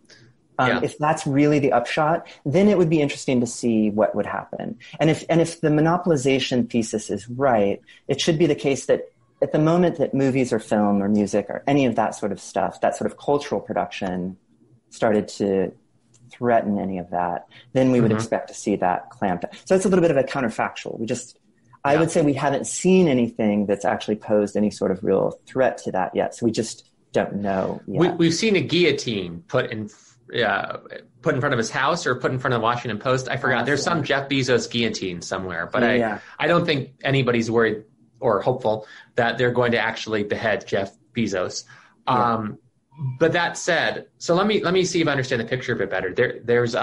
If that's really the upshot, then it would be interesting to see what would happen. And if the monopolization thesis is right, it should be the case that at the moment that movies or film or music or any of that sort of stuff, that sort of cultural production started to threaten any of that, then we would expect to see that clamped down. So it's a little bit of a counterfactual. I would say we haven't seen anything that's actually posed any sort of real threat to that yet. So we just don't know yet. We've seen a guillotine put in front of his house or put in front of the Washington Post. I forgot. There's some Jeff Bezos guillotine somewhere, but I don't think anybody's worried or hopeful that they're going to actually behead Jeff Bezos. But that said, so let me see if I understand the picture a bit better. There's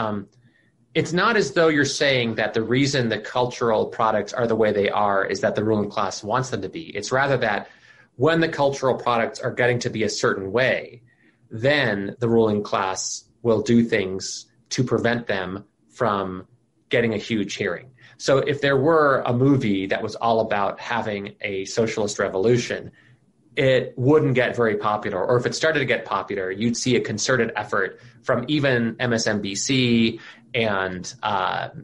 it's not as though you're saying that the reason the cultural products are the way they are is that the ruling class wants them to be. It's rather that when the cultural products are getting to be a certain way, then the ruling class will do things to prevent them from getting a huge hearing. So if there were a movie that was all about having a socialist revolution, it wouldn't get very popular. Or if it started to get popular, you'd see a concerted effort from even MSNBC and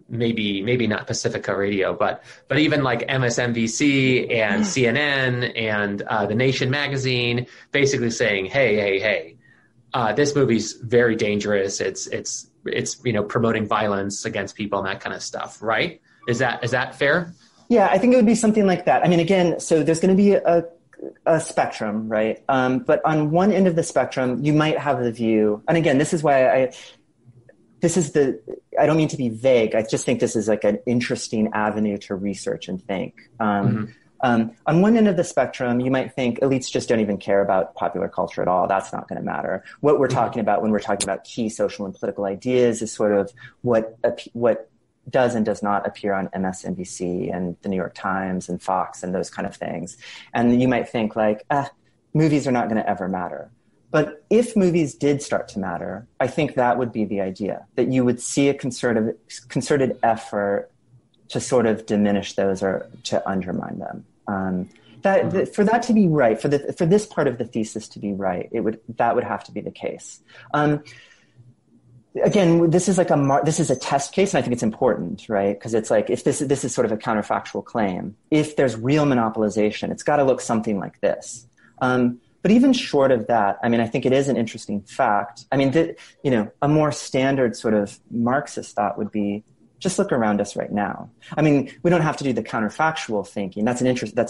maybe not Pacifica Radio, but even like MSNBC and CNN and The Nation magazine, basically saying, hey, this movie's very dangerous. It's promoting violence against people and that kind of stuff, right? Is that fair? Yeah, I think it would be something like that. I mean, again, so there's going to be a spectrum, right? But on one end of the spectrum, you might have the view, and again, this is why I don't mean to be vague. I just think this is like an interesting avenue to research and think. On one end of the spectrum, you might think elites just don't even care about popular culture at all. That's not going to matter. What we're talking about when we're talking about key social and political ideas is sort of what does and does not appear on MSNBC and the New York Times and Fox and those kind of things. And you might think like, movies are not going to ever matter. But if movies did start to matter, I think that would be the idea, that you would see a concerted effort to sort of diminish those or to undermine them. For that to be right, for this part of the thesis to be right, that would have to be the case. Again, this is a test case, and I think it's important, right? Because it's like, if this is sort of a counterfactual claim, if there's real monopolization, it's got to look something like this. But even short of that, I mean, I think it is an interesting fact. I mean, a more standard sort of Marxist thought would be, just look around us right now. I mean, we don't have to do the counterfactual thinking. That's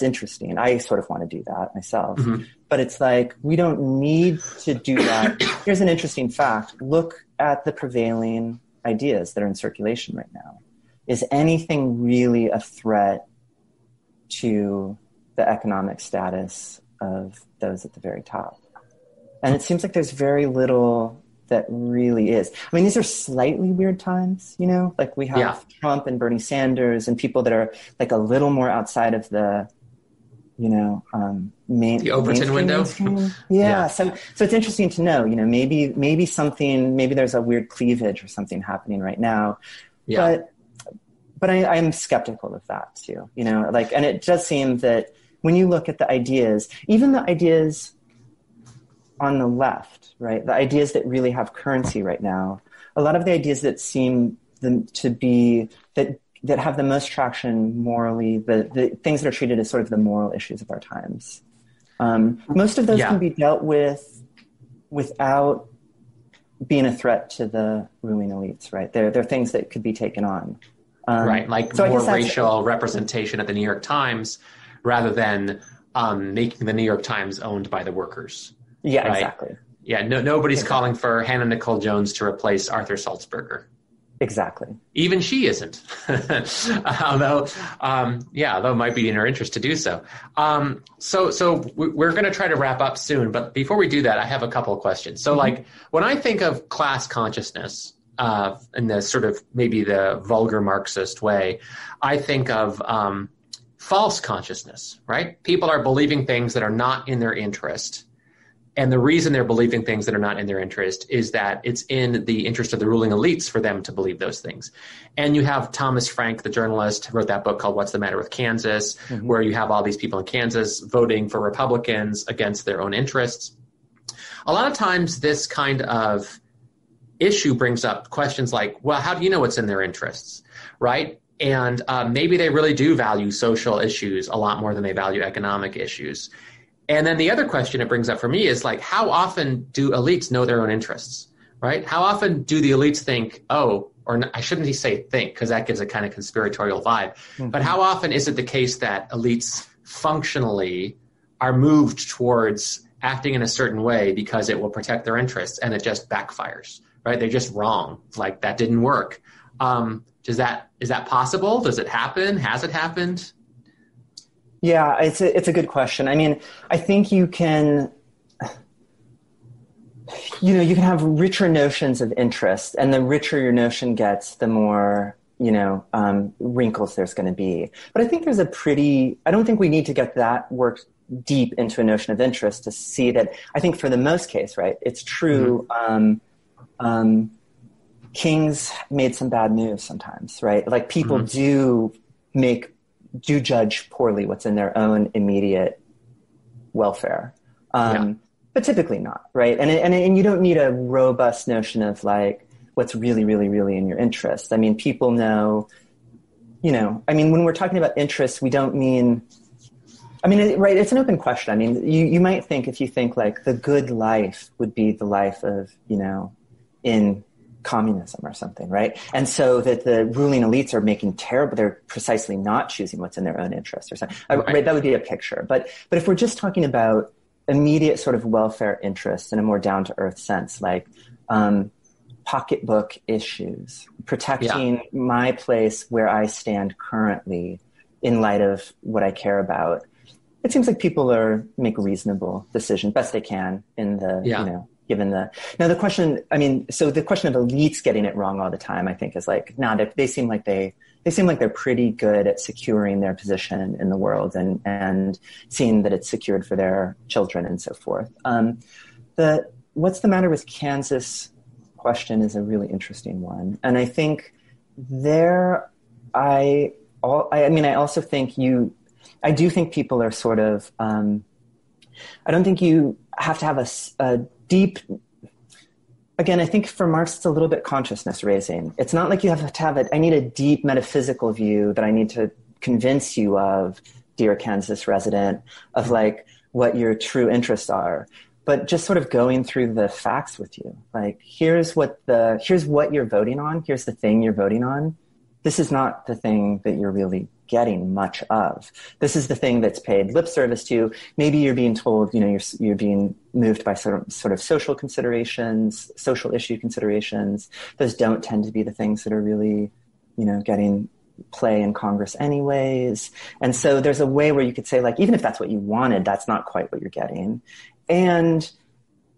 interesting. I sort of want to do that myself. But it's like, we don't need to do that. Here's an interesting fact. Look at the prevailing ideas that are in circulation right now. Is anything really a threat to the economic status of those at the very top? And it seems like there's very little that really is. I mean, these are slightly weird times, like we have Trump and Bernie Sanders and people that are like a little more outside of the, the Overton window. Yeah. So it's interesting to know, maybe there's a weird cleavage or something happening right now. Yeah. But I'm skeptical of that too, and it does seem that when you look at the ideas, even the ideas on the left, right, the ideas that really have currency right now, a lot of the ideas that seem to be, that have the most traction morally, the things that are treated as sort of the moral issues of our times. Most of those can be dealt with without being a threat to the ruling elites, right? They're things that could be taken on. Right, like so more racial representation at the New York Times rather than making the New York Times owned by the workers. Yeah, right? Exactly. Yeah, nobody's calling for Hannah Nicole Jones to replace Arthur Sulzberger. Exactly. Even she isn't. Although it might be in her interest to do so. So we're going to try to wrap up soon. But before we do that, I have a couple of questions. So like when I think of class consciousness in the sort of maybe the vulgar Marxist way, I think of false consciousness, right? People are believing things that are not in their interest. And the reason they're believing things that are not in their interest is that it's in the interest of the ruling elites for them to believe those things. And you have Thomas Frank, the journalist, who wrote that book called What's the Matter with Kansas, where you have all these people in Kansas voting for Republicans against their own interests. A lot of times this kind of issue brings up questions like, well, how do you know what's in their interests, right? And maybe they really do value social issues a lot more than they value economic issues. And then the other question it brings up for me is like, how often do elites know their own interests, right? How often do the elites think, oh, or I shouldn't say think, because that gives a kind of conspiratorial vibe, but how often is it the case that elites functionally are moved towards acting in a certain way because it will protect their interests, and it just backfires, right? They're just wrong. Like, that didn't work. Is that possible? Does it happen? Has it happened? Yeah, it's a good question. I mean, I think you can have richer notions of interest, and the richer your notion gets, the more, wrinkles there's going to be. But I think I don't think we need to get that work deep into a notion of interest to see that. I think for the most case, right, it's true. Kings made some bad moves sometimes, right? Like, people do judge poorly what's in their own immediate welfare. But typically not, right? And you don't need a robust notion of like what's really, really, really in your interest. I mean, people know, when we're talking about interests, we don't mean, right, it's an open question. I mean, you might think, if you think like the good life would be the life of, in communism or something, right? And so that the ruling elites are making they're precisely not choosing what's in their own interest or something. Right, that would be a picture. But if we're just talking about immediate sort of welfare interests in a more down-to-earth sense, like pocketbook issues, protecting my place where I stand currently in light of what I care about, it seems like people make reasonable decisions, best they can in the, given the question of elites getting it wrong all the time, I think is like, they seem like they're pretty good at securing their position in the world and seeing that it's secured for their children and so forth. What's the matter with Kansas question is a really interesting one. And I think I also think I do think people are sort of, I don't think you have to have a deep, again, I think for Marx, it's a little bit consciousness raising. It's not like you have to have I need a deep metaphysical view that I need to convince you of, dear Kansas resident, of like what your true interests are, but just sort of going through the facts with you. Like, here's what you're voting on. Here's the thing you're voting on. This is not the thing that you're really getting much of. This is the thing that's paid lip service to. Maybe you're being told, you're being moved by sort of social considerations, social issue considerations. Those don't tend to be the things that are really, getting play in Congress anyways. And so there's a way where you could say, like, even if that's what you wanted, that's not quite what you're getting. And,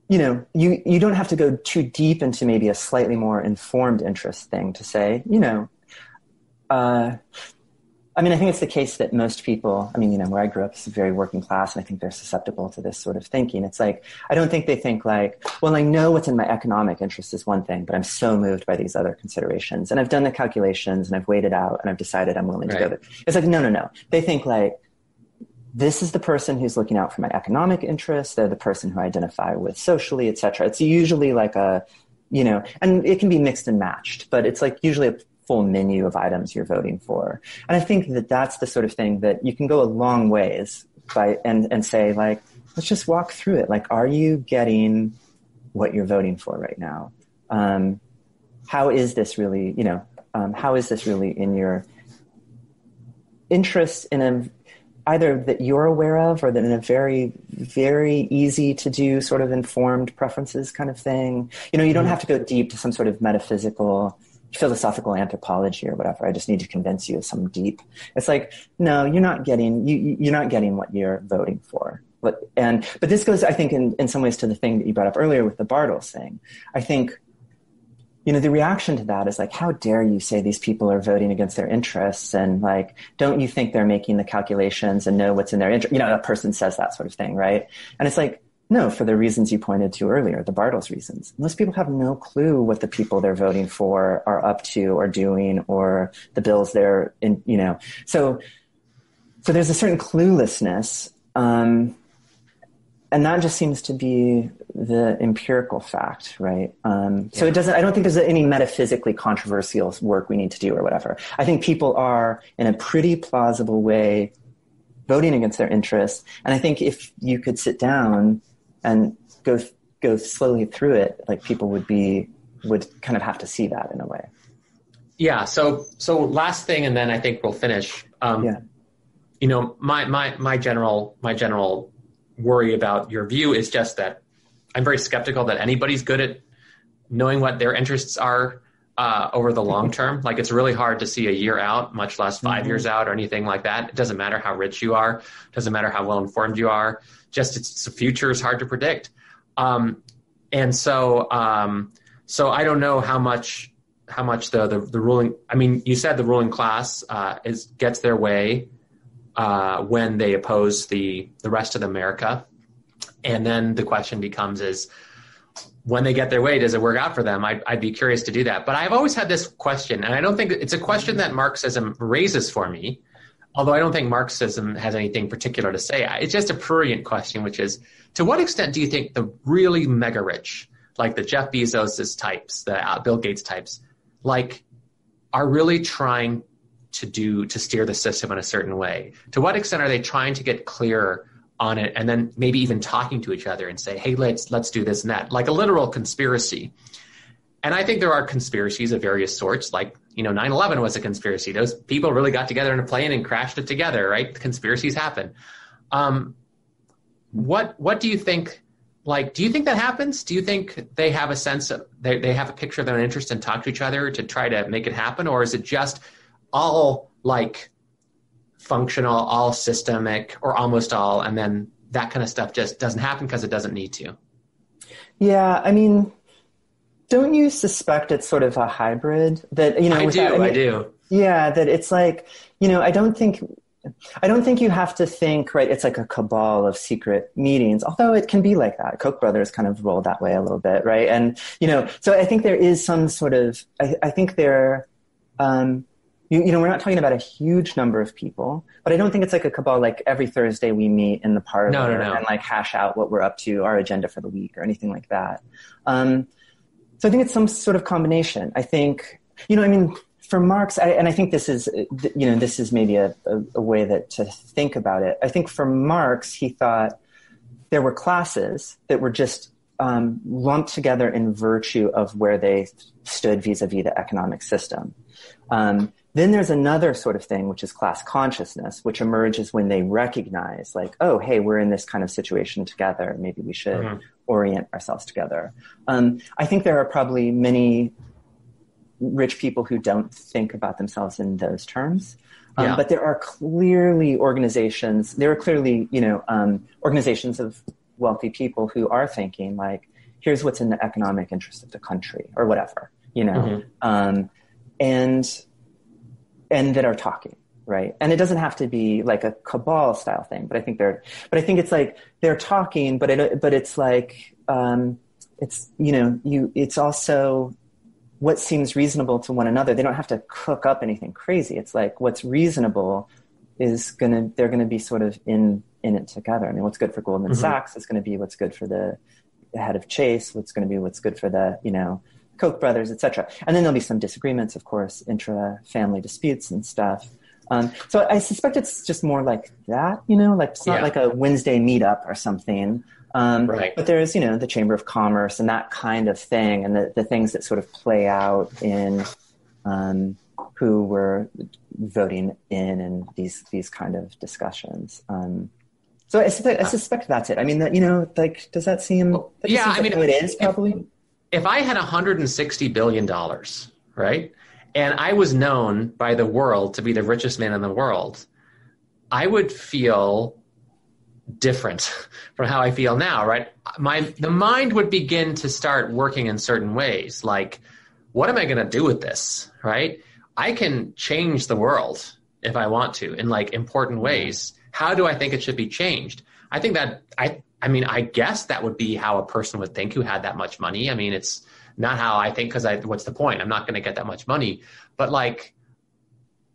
you don't have to go too deep into maybe a slightly more informed interest thing to say, I think it's the case that most people, where I grew up is very working class, and I think they're susceptible to this sort of thinking. It's like, I don't think they think like, well, I know what's in my economic interest is one thing, but I'm so moved by these other considerations. And I've done the calculations and I've weighed it out and I've decided I'm willing to go there. It's like, no. They think like, this is the person who's looking out for my economic interests. They're the person who I identify with socially, et cetera. It's usually like and it can be mixed and matched, but it's like usually a full menu of items you're voting for. And I think that that's the sort of thing that you can go a long ways by and say, like, let's just walk through it. Like, are you getting what you're voting for right now? How is this really, how is this really in your interest in either that you're aware of, or that in a very, very easy to do sort of informed preferences kind of thing? You don't have to go deep to some sort of metaphysical, philosophical anthropology or whatever. I just need to convince you of some deep. It's like, no, you're not getting what you're voting for. But this goes, I think, in some ways to the thing that you brought up earlier with the Bartles thing. I think, the reaction to that is like, how dare you say these people are voting against their interests? And like, don't you think they're making the calculations and know what's in their interest? A person says that sort of thing, right? And it's like, no, for the reasons you pointed to earlier, the Bartles reasons. Most people have no clue what the people they're voting for are up to or doing, or the bills they're in, So there's a certain cluelessness. And that just seems to be the empirical fact, right? So I don't think there's any metaphysically controversial work we need to do or whatever. I think people are, in a pretty plausible way, voting against their interests. And I think if you could sit down and go go slowly through it, like people would kind of have to see that in a way. Yeah. So last thing, and then I think we'll finish. You know, my general worry about your view is just that I'm very skeptical that anybody's good at knowing what their interests are over the long term. Like, it's really hard to see a year out, much less 5 years out or anything like that. It doesn't matter how rich you are. It doesn't matter how well informed you are. Just the future is hard to predict. And so I don't know how much the ruling, I mean, you said the ruling class gets their way when they oppose the rest of America. And then the question becomes is, when they get their way, does it work out for them? I'd be curious to do that. But I've always had this question, and I don't think it's a question that Marxism raises for me, although I don't think Marxism has anything particular to say. It's just a prurient question, which is, to what extent do you think the really mega rich, like the Jeff Bezos types, the Bill Gates types, like, are really trying to steer the system in a certain way? To what extent are they trying to get clearer on it, and then maybe even talking to each other and say, hey, let's do this and that, like a literal conspiracy? And I think there are conspiracies of various sorts, like, 9/11 was a conspiracy. Those people really got together in a plane and crashed it together, right? Conspiracies happen. What do you think? Like, do you think that happens? Do you think they have a sense of, they have a picture of their interest and talk to each other to try to make it happen? Or is it just all like functional, all systemic, or almost all, and then that kind of stuff just doesn't happen because it doesn't need to? Yeah, I mean, don't you suspect it's sort of a hybrid that, I do. Yeah, that it's like, I don't think you have to think, right, it's like a cabal of secret meetings, although it can be like that. Koch brothers kind of roll that way a little bit, right? And, so I think there is some sort of, I think there, we're not talking about a huge number of people, but I don't think it's like a cabal, like every Thursday we meet in the parlor and like hash out what we're up to, our agenda for the week or anything like that. So I think it's some sort of combination. I think, for Marx, and I think this is maybe a way to think about it. I think for Marx, he thought there were classes that were just lumped together in virtue of where they stood vis-a-vis the economic system. Then there's another sort of thing, which is class consciousness, which emerges when they recognize, like, oh, hey, we're in this kind of situation together. Maybe we should orient ourselves together. I think there are probably many rich people who don't think about themselves in those terms. But there are clearly organizations. There are clearly, organizations of wealthy people who are thinking, like, here's what's in the economic interest of the country, or whatever, and that are talking, right? And it doesn't have to be like a cabal style thing, but I think it's like they're talking, but it's like it's also what seems reasonable to one another. They don't have to cook up anything crazy. It's like what's reasonable they're gonna be sort of in it together. I mean, what's good for Goldman Sachs is going to be what's good for the head of Chase. What's going to be what's good for the Koch brothers, etc. And then there'll be some disagreements, of course, intra-family disputes and stuff. So I suspect it's just more like that, like it's not like a Wednesday meetup or something. Right. But there's, the Chamber of Commerce and that kind of thing, and the things that sort of play out in who we're voting in these kind of discussions. So I suspect that's it. I mean, that does that seem? How it is probably. If I had $160 billion, right, and I was known by the world to be the richest man in the world, I would feel different from how I feel now, right? The mind would begin to start working in certain ways. Like, what am I going to do with this, right? I can change the world if I want to in like important ways. How do I think it should be changed? I think that I guess that would be how a person would think who had that much money. I mean, it's not how I think, because what's the point? I'm not going to get that much money. But like,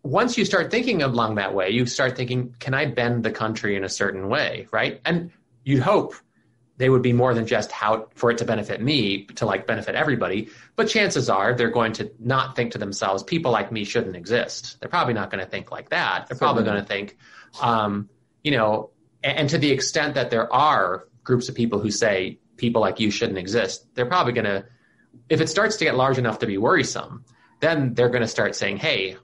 once you start thinking along that way, you start thinking, can I bend the country in a certain way, right? And you'd hope they would be more than just how for it to benefit me, to like benefit everybody. But chances are they're going to not think to themselves, people like me shouldn't exist. They're probably not going to think like that. They're probably going to think, and to the extent that there are groups of people who say, people like you shouldn't exist, they're probably going to, if it starts to get large enough to be worrisome, then they're going to start saying, hey,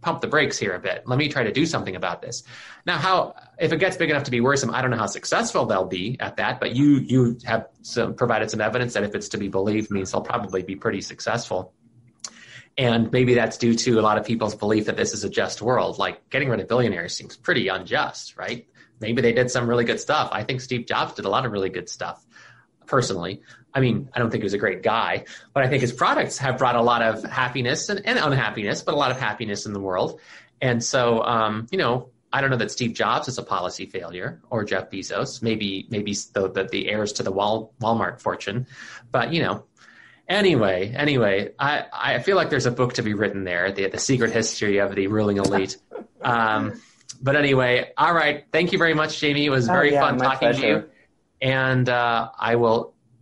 pump the brakes here a bit. Let me try to do something about this. Now, if it gets big enough to be worrisome, I don't know how successful they'll be at that, but you have provided some evidence that if it's to be believed means they'll probably be pretty successful. And maybe that's due to a lot of people's belief that this is a just world. Like getting rid of billionaires seems pretty unjust, right? Maybe they did some really good stuff. I think Steve Jobs did a lot of really good stuff, personally. I mean, I don't think he was a great guy, but I think his products have brought a lot of happiness and unhappiness, but a lot of happiness in the world. And so, I don't know that Steve Jobs is a policy failure or Jeff Bezos, maybe the heirs to the Walmart fortune. But, anyway, I feel like there's a book to be written there, the secret history of the ruling elite. But anyway, all right. Thank you very much, Jaime. It was very fun talking to you. And I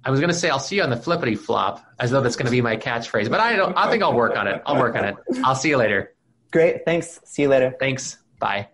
was going to say, I'll see you on the flippity flop, as though that's going to be my catchphrase, but I think I'll work on it. I'll see you later. Great. Thanks. See you later. Thanks. Bye.